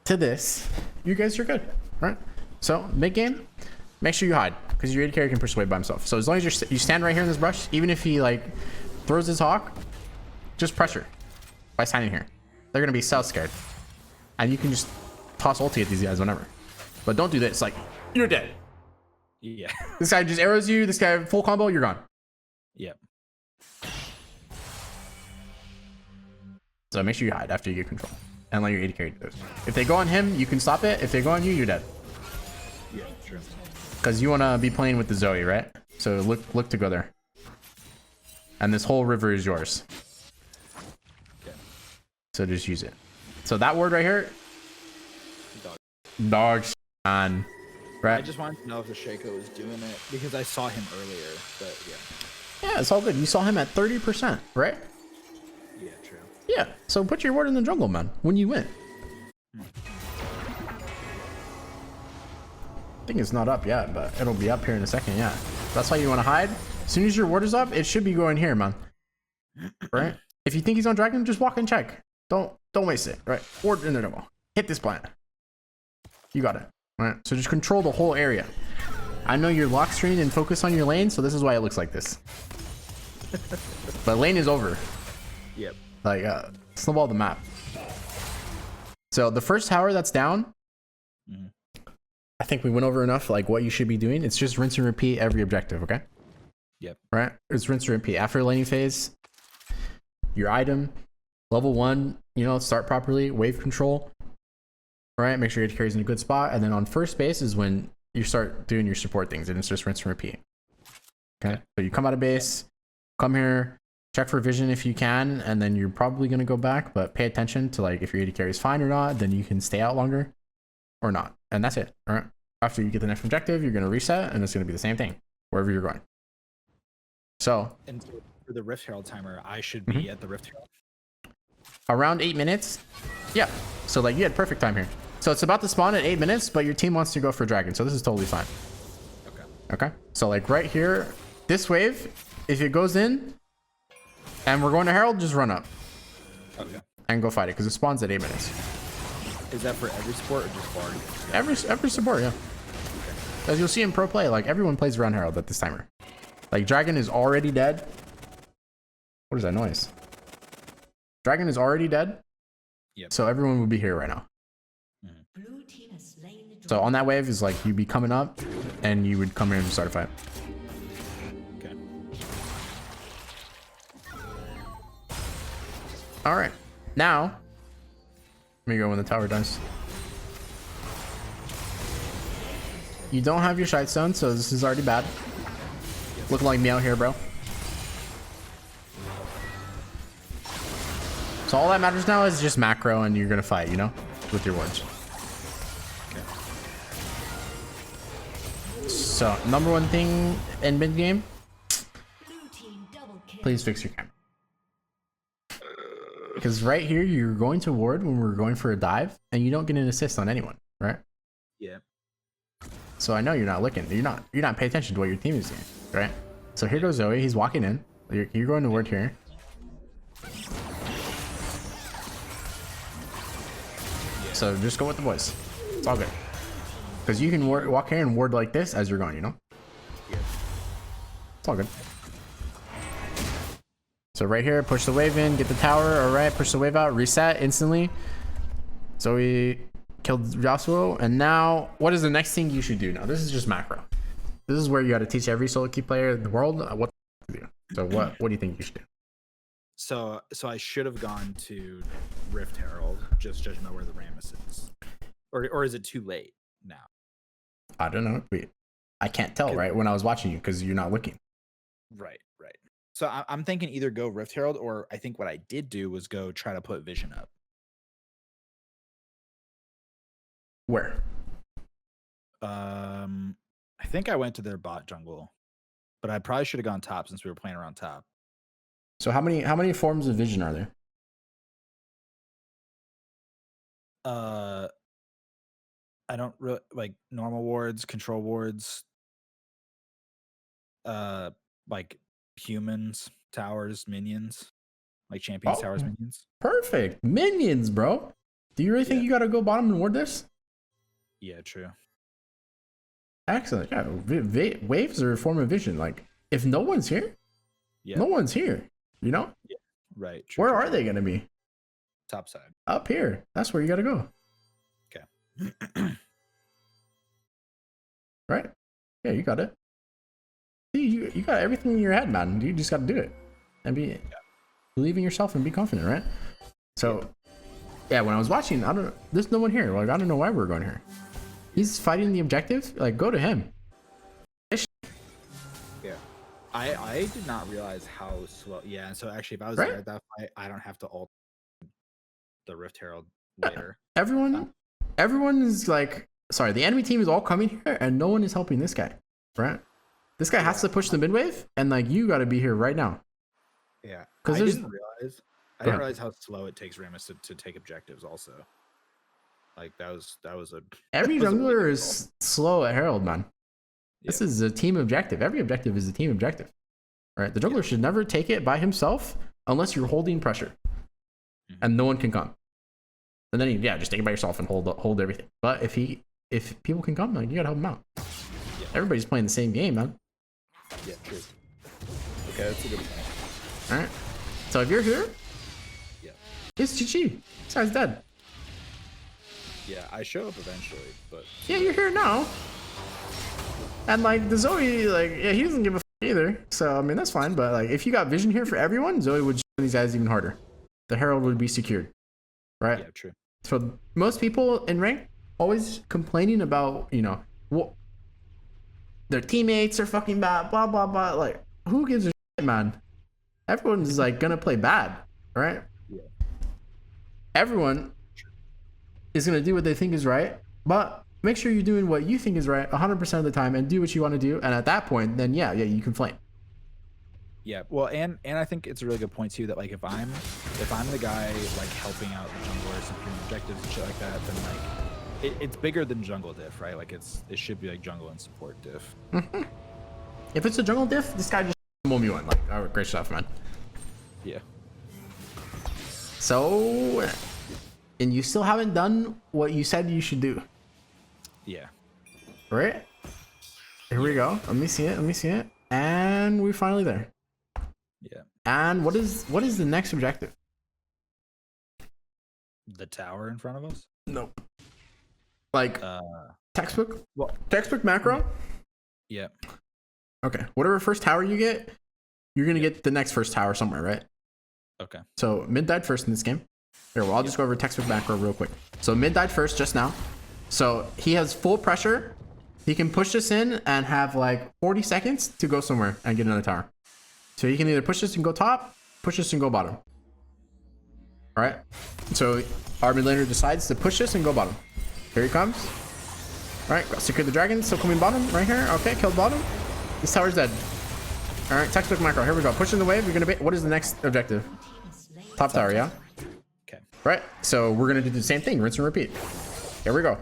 to this. You guys are good, right? So mid game, make sure you hide, because your AD carry can persuade by himself. So as long as you stand right here in this brush, even if he like throws his hawk, just pressure by standing here. They're gonna be so scared, and you can just toss ulti at these guys whenever. But don't do this. Like, you're dead. Yeah. This guy just arrows you. This guy full combo. You're gone. Yep. So make sure you hide after you get control, and let your AD carry do this. If they go on him, you can stop it. If they go on you, you're dead. Yeah. True. Because you want to be playing with the Zoe, right? So look to go there. And this whole river is yours. Okay. So just use it. So that word right here, dog on, right? I just wanted to know if the Shaco was doing it because I saw him earlier, but yeah. Yeah, it's all good. You saw him at 30%, right? Yeah, true. Yeah. So put your word in the jungle, man, when you win. I think it's not up yet, but it'll be up here in a second. Yeah. That's why you want to hide. As soon as your ward is up, it should be going here, man. Right? If you think he's on dragon, just walk and check. Don't waste it. Right? Ward in the jungle. Hit this plant. You got it. All right. So just control the whole area. I know you're lock screen and focus on your lane, so this is why it looks like this. But lane is over. Yep. Like, snowball the map. So the first tower that's down, I think we went over enough, like what you should be doing. It's just rinse and repeat every objective, okay? Yep. Right? It's rinse and repeat. After laning phase, your item, level 1, you know, start properly, wave control. Right? Make sure your carry's in a good spot. And then on first base is when you start doing your support things, and it's just rinse and repeat. Okay? So you come out of base, come here, check for vision if you can, and then you're probably going to go back, but pay attention to like if your AD carry is fine or not, then you can stay out longer or not. And that's it. All right. After you get the next objective, you're going to reset, and it's going to be the same thing wherever you're going. So And for the Rift Herald timer, I should be at the Rift Herald. around 8 minutes. Yeah. So like you had perfect time here. So it's about to spawn at 8 minutes, but your team wants to go for dragon. So this is totally fine. Okay. Okay. So like right here, this wave, if it goes in and we're going to Herald, just run up. Okay. And go fight it, because it spawns at 8 minutes. Is that for every sport or just Bard? Every support, yeah. As you'll see in pro play, like everyone plays around Herald at this timer. Like dragon is already dead. What is that noise? Dragon is already dead. Yep. So everyone would be here right now. Blue team has slain the So on that wave is like you'd be coming up and you would come here and start a fight. Okay. All right. Now, let me go when the tower dies. You don't have your shite stone, so this is already bad. Looking like me out here, bro. So all that matters now is just macro, and you're gonna fight, you know, with your wards. So number one thing in mid game, blue team double kill. please fix your camera. Because right here, you're going to ward when we're going for a dive, and you don't get an assist on anyone, right? Yeah. So I know you're not looking. You're not paying attention to what your team is doing, right? So here goes Zoe. He's walking in. You're going to ward here. So just go with the boys. It's all good. Because you can walk here and ward like this as you're going, you know? Yeah. It's all good. So right here, push the wave in, get the tower. All right, push the wave out, reset instantly. Zoe killed Yasuo. And now, what is the next thing you should do? Now, this is just macro. This is where you got to teach every solo key player in the world what to do. So what do you think you should do? So I should have gone to Rift Herald, just judging by where the Rammus is. Or is it too late now? I don't know. I can't tell, right? When I was watching you, because you're not looking. Right. So I'm thinking either go Rift Herald, or I think what I did do was go try to put Vision up. Where? I think I went to their bot jungle, but I probably should have gone top since we were playing around top. So how many forms of vision are there? I don't really like normal wards, control wards, like humans, towers, minions, like champions, towers, minions. Perfect. Minions, bro. Do you really think you got to go bottom and ward this? Yeah, true. Excellent. Yeah, waves are a form of vision. Like, if no one's here, no one's here. You know? Yeah. Right. True, where are they going to be? Top side. Up here. That's where you got to go. Okay. Right? Yeah, you got it. See, you got everything in your head, man. You just got to do it. And believe in yourself and be confident, right? So, yeah, when I was watching, there's no one here. Like, I don't know why we're going here. He's fighting the objective. Like, go to him. Yeah. I did not realize how slow. Yeah, so actually, if I was there at that fight, I don't have to ult the Rift Herald later. Everyone is like, sorry, the enemy team is all coming here, and no one is helping this guy, right? This guy has to push the mid wave, and like, you got to be here right now. Yeah, because I didn't realize how slow it takes Rammus to take objectives. Also, like that was every jungler is slow at Herald, man. This is a team objective. Every objective is a team objective, right? The jungler should never take it by himself unless you're holding pressure, and no one can come. And then just take it by yourself and hold everything. But if people can come, like, you gotta help them out. Yeah. Everybody's playing the same game, man. Yeah, true. Okay, that's a good point. All right. So if you're here, it's GG. This guy's dead. Yeah, I show up eventually, but yeah, you're here now. And like the Zoe, like, he doesn't give a either. So I mean, that's fine. But like, if you got vision here for everyone, Zoe would show these guys even harder. The Herald would be secured, right? Yeah, true. So most people in rank always complaining about, what their teammates are fucking bad, blah blah blah. Like, who gives a shit, man? Everyone's like gonna play bad, right? Yeah. Everyone is gonna do what they think is right, but make sure you're doing what you think is right 100% of the time, and do what you want to do. And at that point, then you can flame. Yeah, well, and I think it's a really good point too, that like if I'm the guy like helping out the junglers and doing objectives and shit like that, then like it's bigger than jungle diff, right? Like it should be like jungle and support diff. If it's a jungle diff, this guy just mow you in. Like, oh, great stuff, man. Yeah. So, and you still haven't done what you said you should do. Yeah. Right? Here we go. Let me see it. And we're finally there. Yeah. And what is the next objective? The tower in front of us? Nope. Like textbook? Well, textbook macro? Yeah. Okay. Whatever first tower you get, you're gonna get the next first tower somewhere, right? Okay. So mid died first in this game. Here, well, I'll just go over textbook macro real quick. So mid died first just now. So he has full pressure. He can push this in and have like 40 seconds to go somewhere and get another tower. So he can either push this and go top, push this and go bottom. All right. So our mid laner decides to push this and go bottom. Here he comes. All right. Secure the dragon. Still coming bottom right here. Okay. Killed bottom. This tower's dead. All right. Textbook macro. Here we go. Pushing the wave. You're going to be. What is the next objective? Top tower. Yeah. right? So we're gonna do the same thing, rinse and repeat. Here we go.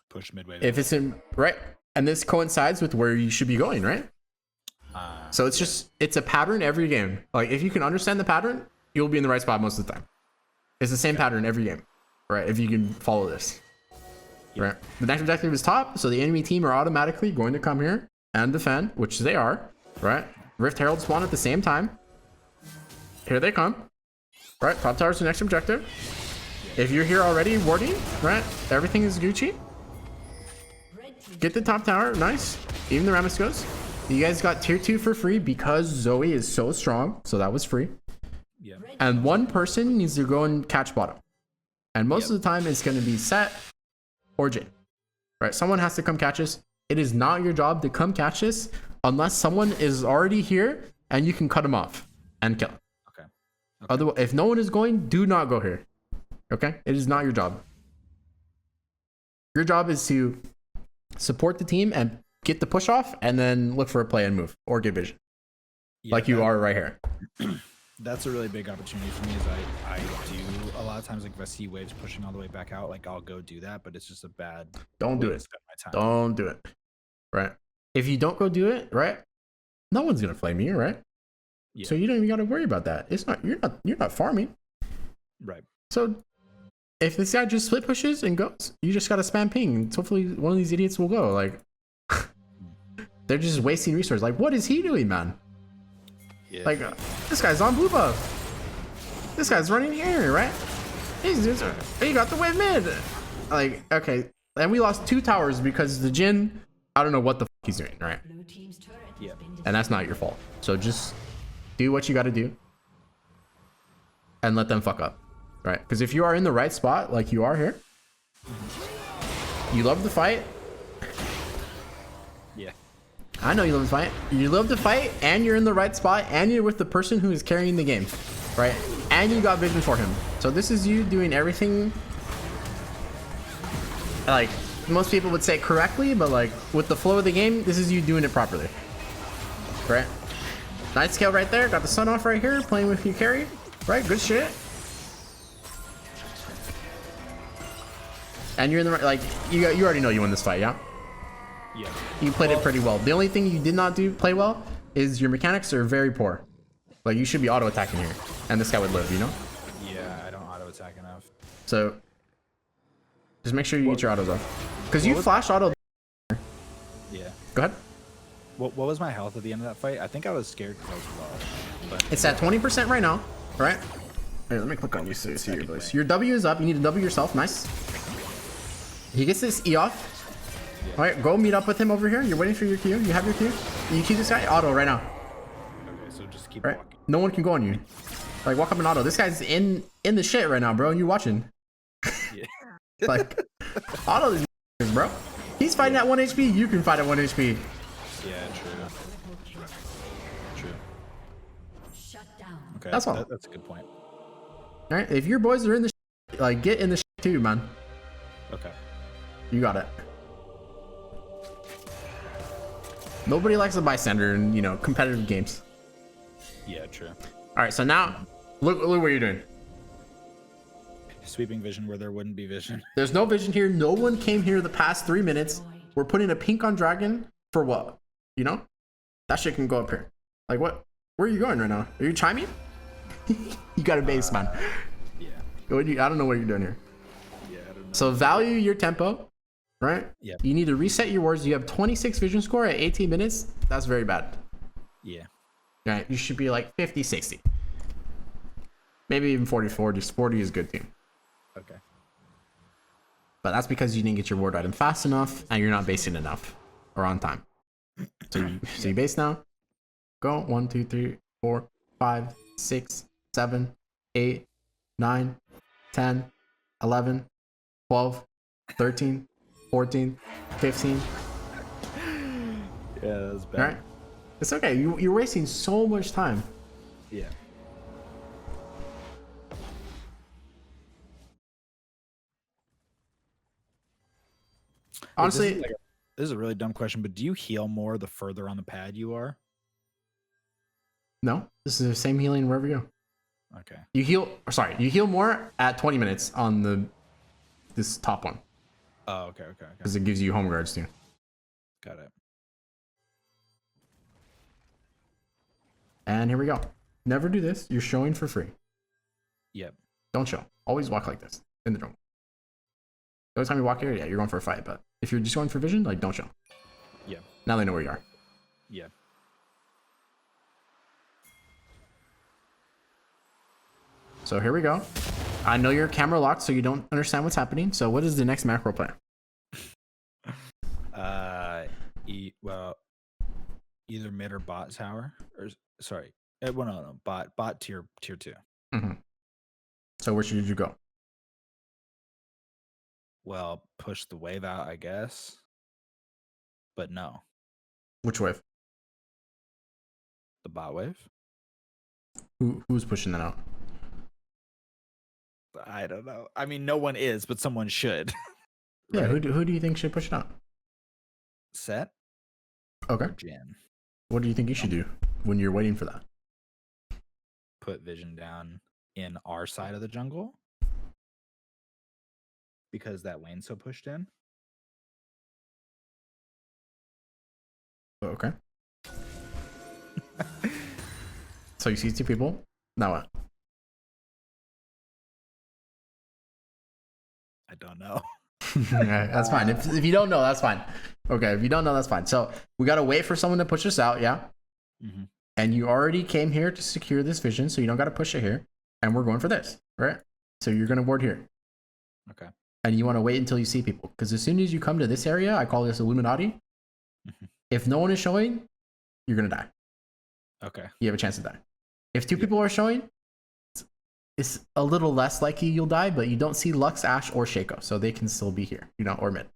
Push midway. If it's in right, and this coincides with where you should be going, right? So it's just it's a pattern every game. Like if you can understand the pattern, you'll be in the right spot most of the time. It's the same pattern every game, right? If you can follow this, right? The next objective is top, so the enemy team are automatically going to come here and defend, which they are, right? Rift Herald spawn at the same time. Here they come, right? Top tower's the next objective. If you're here already warding, right? Everything is Gucci. Get the top tower, nice. Even the Rammus goes. You guys got tier 2 for free because Zoe is so strong, so that was free. Yeah. And one person needs to go and catch bottom. And most of the time it's going to be Set or Jin. Right? Someone has to come catch us. It is not your job to come catch us unless someone is already here and you can cut him off and kill him. Okay. Otherwise, if no one is going, do not go here. Okay? It is not your job. Your job is to support the team and get the push off and then look for a play and move or get vision. Yeah, Like you are right here. That's a really big opportunity for me. Is I do a lot of times, like if I see waves pushing all the way back out, like I'll go do that, but it's just a bad. Don't do way to it. spend my time. Don't do it. Right? If you don't go do it, right? No one's gonna flame you, right? Yeah. So you don't even gotta worry about that. It's not you're not farming. Right. So if this guy just split pushes and goes, you just gotta spam ping. Hopefully one of these idiots will go. Like they're just wasting resources. Like, what is he doing, man? Yeah. Like, this guy's on blue buff. This guy's running here, right? He got the wave mid. Like, okay. And we lost 2 towers because the Jin, I don't know what the fuck he's doing, right? Blue team's turret has Yeah. been And that's not your fault. So just do what you got to do and let them fuck up, right? Because if you are in the right spot, like you are here, you love the fight. Yeah. I know you love the fight. You love the fight, and you're in the right spot, and you're with the person who is carrying the game, right? And you got vision for him. So this is you doing everything, like most people would say correctly, but like with the flow of the game, this is you doing it properly, right? Night scale right there. Got the sun off right here, playing with your carry, right? Good shit. And you're in the right, like you already know you won this fight, yeah? Yeah. You played it pretty well. The only thing you did not play well is your mechanics are very poor. Like you should be auto attacking here, and this guy would live, you know. Yeah. I don't auto attack enough. So just make sure you get your autos off, because you flash auto. Yeah. Go ahead. What was my health at the end of that fight? I think I was scared because I was low. But It's at 20% right now, right? Here, let me click on you so you see your voice. Your W is up. You need to W yourself. Nice. He gets this E off. Yeah. All right, go meet up with him over here. You're waiting for your Q. You have your Q. You Q this guy auto right now. Okay, so just keep Right? walking. No one can go on you. Like walk up and auto. This guy's in the shit right now, bro. You watching? Yeah. Like auto is bro. He's fighting at 1 HP. You can fight at 1 HP. Yeah. True. True. shut down. Okay. That's all. That's a good point. All right. If your boys are in the shit, like get in the shit too, man. Okay. You got it. Nobody likes a bystander in, you know, competitive games. Yeah. True. All right, so now look what you're doing. Sweeping vision where there wouldn't be vision. There's no vision here. No one came here the past 3 minutes. We're putting a pink on dragon for what? You know? That shit can go up here. Like what? Where are you going right now? Are you chiming? You got a base, man. Yeah. I don't know what you're doing here. Yeah. I don't know. So value your tempo, right? Yep. You need to reset your wards. You have 26 vision score at 18 minutes. That's very bad. Yeah. Right? You should be like 50, 60. Maybe even 40, 40. 40 is good too. Okay. But that's because you didn't get your ward item fast enough and you're not basing enough or on time. So you base now. Go 1, 2, 3, 4, 5, 6, 7, 8, 9, 10, 11, 12, 13, 14, 15. Yeah, that was bad. All right. It's okay. You're wasting so much time. Yeah. Honestly, This is a really dumb question, but do you heal more the further on the pad you are? no. This is the same healing wherever you go. Okay. You heal. Sorry, you heal more at 20 minutes on this top one Oh, okay. because it gives you home guards too. Got it. And here we go. Never do this. You're showing for free. Yep. Don't show. Always walk like this in the jungle. The only time you walk here, yeah, you're going for a fight. But if you're just going for vision, like don't show. Yeah. Now they know where you are. Yeah. So here we go. I know you're camera locked, so you don't understand what's happening. So what is the next macro plan? Well, either mid or bot tower, or sorry, well, no, bot tier 2. Mm-hmm. So where should you go? Well, push the wave out, I guess. But no, Which wave? the bot wave. Who's pushing that out? I don't know. I mean, no one is, but someone should. Yeah, Right? who do you think should push it out? Set Okay. or Jan. What do you think you should do when you're waiting for that? Put vision down in our side of the jungle because that lane's so pushed in. Okay. So you see 2 people. Now what? I don't know. Okay, that's fine. If you don't know, that's fine. Okay, if you don't know, that's fine. So we gotta wait for someone to push us out, yeah? Mm-hmm. And you already came here to secure this vision, so you don't gotta push it here. And we're going for this, right? So you're gonna ward here. Okay. And you wanna wait until you see people. Because as soon as you come to this area, I call this Illuminati. Mm-hmm. If no one is showing, you're gonna die. Okay. You have a chance to die. If 2 people are showing, it's a little less likely you'll die, but you don't see Lux, Ashe, or Shaco, so they can still be here, or mid.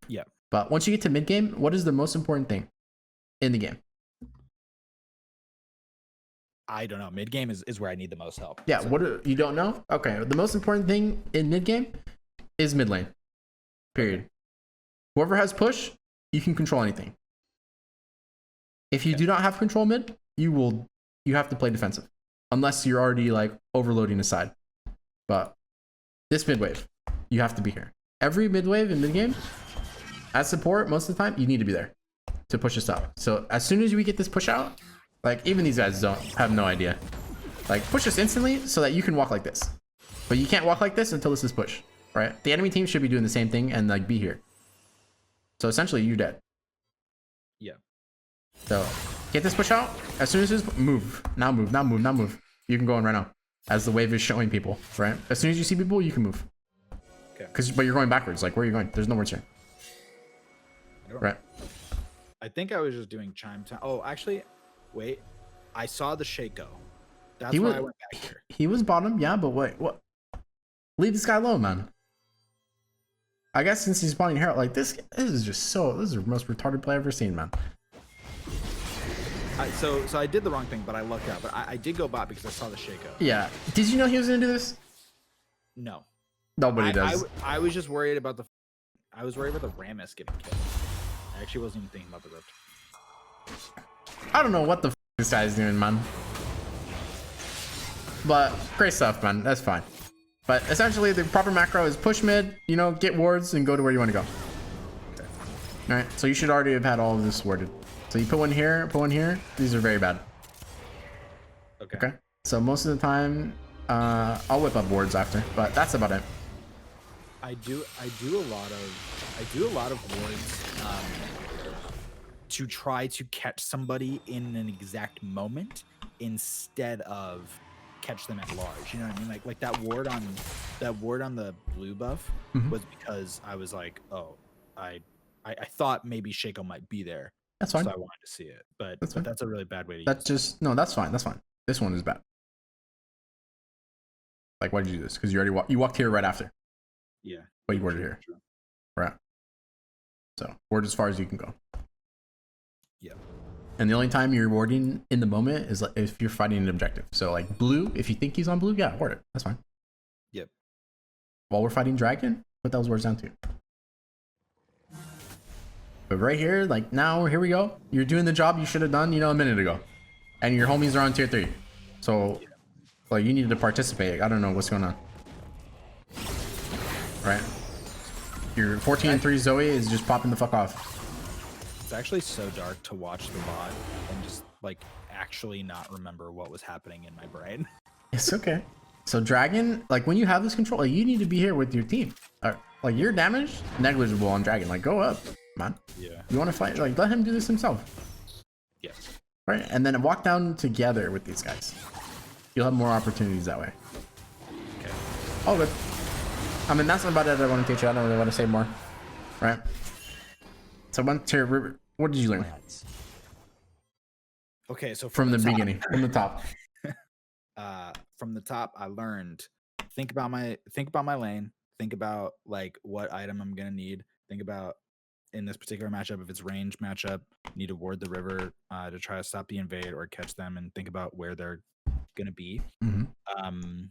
Yeah. But once you get to mid game, what is the most important thing in the game? I don't know. Mid game is where I need the most help. Yeah, So, you don't know? Okay, the most important thing in mid game is mid lane. Period. Whoever has push, you can control anything. If you do not have control mid, you have to play defensive. Unless you're already like overloading a side. But this mid wave, you have to be here. Every mid wave in mid game, as support, most of the time, you need to be there to push us out. So as soon as we get this push out, like even these guys have no idea. Like push us instantly so that you can walk like this. But you can't walk like this until this is pushed, right? The enemy team should be doing the same thing and like be here. So essentially you're dead. yeah. So get this push out. As soon as this move. Now move, now move, now move. You can go in right now. As the wave is showing people, right? As soon as you see people, you can move. Okay. But you're going backwards. Like where are you going? There's no words here. Right. I think I was just doing chime time. Oh, actually, wait. I saw the Shaco. That's why I went back here. He was bottom, yeah, but wait, what? Leave this guy alone, man. I guess since he's spawning Herald, like this is just this is the most retarded play I've ever seen, man. So I did the wrong thing, but I lucked out. But I did go bot because I saw the Shaco. Yeah. Did you know he was gonna do this? No. Nobody does. I was just worried about the Rammus getting killed. I actually wasn't even thinking about the Rift. I don't know what the this guy's doing, man. But great stuff, man. That's fine. But essentially, the proper macro is push mid, get wards and go to where you want to go. Okay. All right. So you should already have had all of this warded. So you put one here, put one here. These are very bad. Okay. So most of the time, I'll whip up wards after, but that's about it. I do a lot of wards to try to catch somebody in an exact moment instead of catch them at large. You know what I mean? Like that ward on the blue buff was because I was like, oh, I thought maybe Shaco might be there. That's fine. So I wanted to see it, but that's a really bad way to That's use just no. That's fine. That's fine. This one is bad. Like, why did you do this? Because you already walked here right after. Yeah. But you warded here. True. Right. So ward as far as you can go. Yeah. And the only time you're warding in the moment is like if you're fighting an objective. So like blue, if you think he's on blue, yeah, ward it. That's fine. Yep. While we're fighting dragon, put those wards down too. But right here, like now, here we go. You're doing the job you should have done, a minute ago. And your homies are on tier 3. So Like, you needed to participate. I don't know what's going on. Right? Your 14-3 Zoe is just popping the fuck off. It's actually so dark to watch the bot and just like actually not remember what was happening in my brain. It's okay. So Dragon, like when you have this control, like, you need to be here with your team. Like your damage, negligible on Dragon. Like go up, man. Yeah. You want to fight? Like let him do this himself. Yeah. Right, and then walk down together with these guys. You'll have more opportunities that way. Okay. Oh, good. I mean, that's about it I want to teach you. I don't really want to say more. Right? So went to River. What did you learn? Okay, so From the top- beginning, from the top. From the top, I learned think about my lane, think about like what item I'm gonna need, think about in this particular matchup if it's range matchup, need to ward the river to try to stop the invade or catch them, and think about where they're gonna be. Mm-hmm.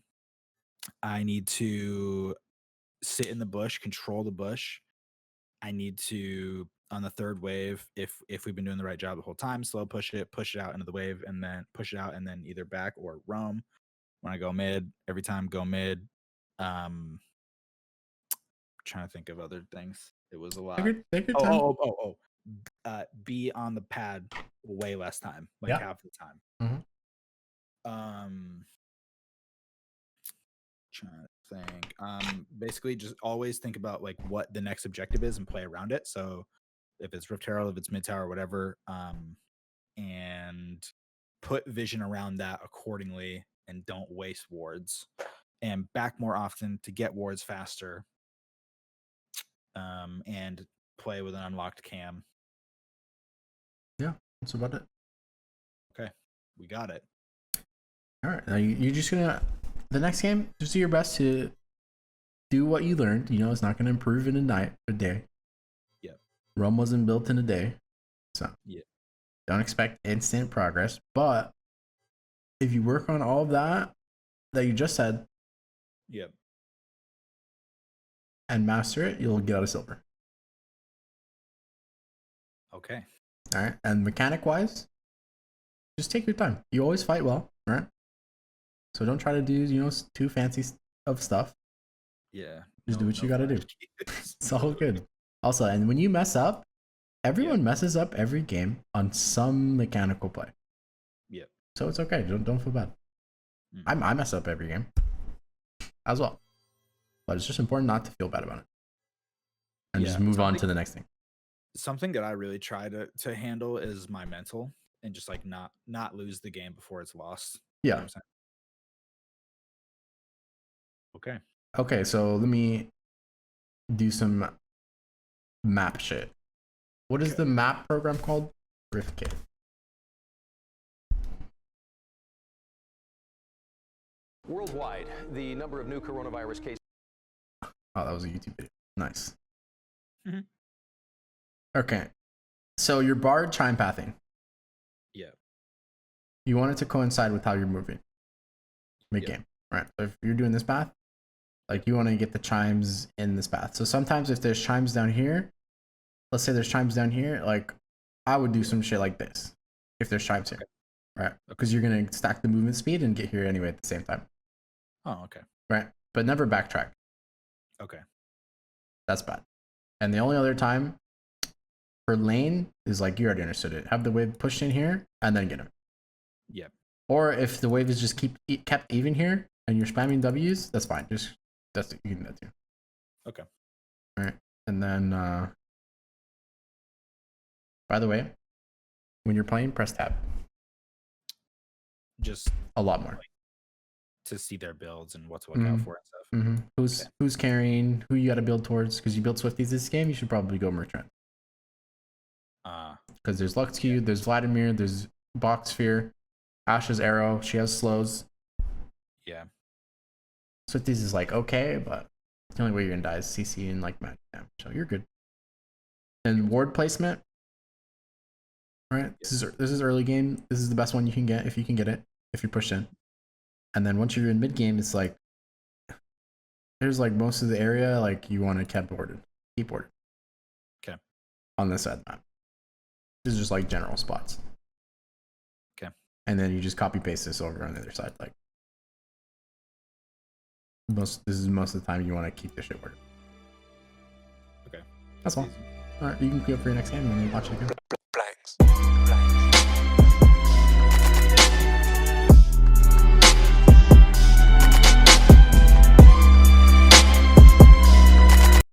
I need to sit in the bush, control the bush. I need to on the third wave, if we've been doing the right job the whole time, slow push it out into the wave, and then push it out, and then either back or roam. When I go mid, every time go mid. Trying to think of other things. It was a lot. Take your time. Be on the pad way less time, like Yeah. half the time. Trying to think. Basically just always think about like what the next objective is and play around it. So if it's Rift Herald, if it's mid tower, whatever, and put vision around that accordingly, and don't waste wards, and back more often to get wards faster, and play with an unlocked cam. Yeah, that's about it. Okay, we got it. All right, now you're just gonna the next game. Just do your best to do what you learned. You know, it's not gonna improve in a day. Yep. Rome wasn't built in a day, so yeah, don't expect instant progress. But if you work on all of that you just said, yep, and master it, you'll get out of silver. okay, All right, and mechanic wise, just take your time. You always fight well, right? So don't try to do too fancy of stuff. yeah. Just do what you gotta do. It's all good. Also, and when you mess up, everyone messes up every game on some mechanical play. Yep. So it's okay. Don't feel bad. I mess up every game as well, but it's just important not to feel bad about it and just move on to the next thing. Something that I really try to handle is my mental, and just like not lose the game before it's lost. Yeah. You know what I'm saying? Okay. Okay, so let me do some map shit. What is the map program called? Riftkit. Worldwide, the number of new coronavirus cases. Oh, that was a YouTube video. Nice. Mhm. Okay. So your bard chime pathing. Yeah. You want it to coincide with how you're moving mid-game, right? So if you're doing this path, like you want to get the chimes in this path. So sometimes if there's chimes down here, let's say there's chimes down here, like I would do some shit like this if there's chimes here, right? Because you're going to stack the movement speed and get here anyway at the same time. Oh, okay. Right? But never backtrack. Okay. That's bad. And the only other time for lane is like you already understood it. Have the wave pushed in here and then get him. Yep. Or if the wave is just kept even here and you're spamming W's, that's fine. You can do that too. Okay. All right. And then, by the way, when you're playing, press tab. Just A lot more. to see their builds and what to look out for and stuff. Who's carrying? Who you got to build towards? Because you build Swifties this game, you should probably go Merchant. Because there's Lux Q, there's Vladimir, there's Box Sphere, Asha's Arrow. She has slows. Yeah. Swifties is like okay, but the only way you're gonna die is CC and like magic damage, so you're good. And ward placement, right? This is early game. This is the best one you can get if you can get it, if you push in. And then once you're in mid game, it's like there's like most of the area like you want to keep warded. Okay. On this side map. This is just like general spots. Okay. And then you just copy paste this over on the other side. Like This is most of the time you want to keep this shit working. Okay. That's all. All right, you can go for your next game and watch it again.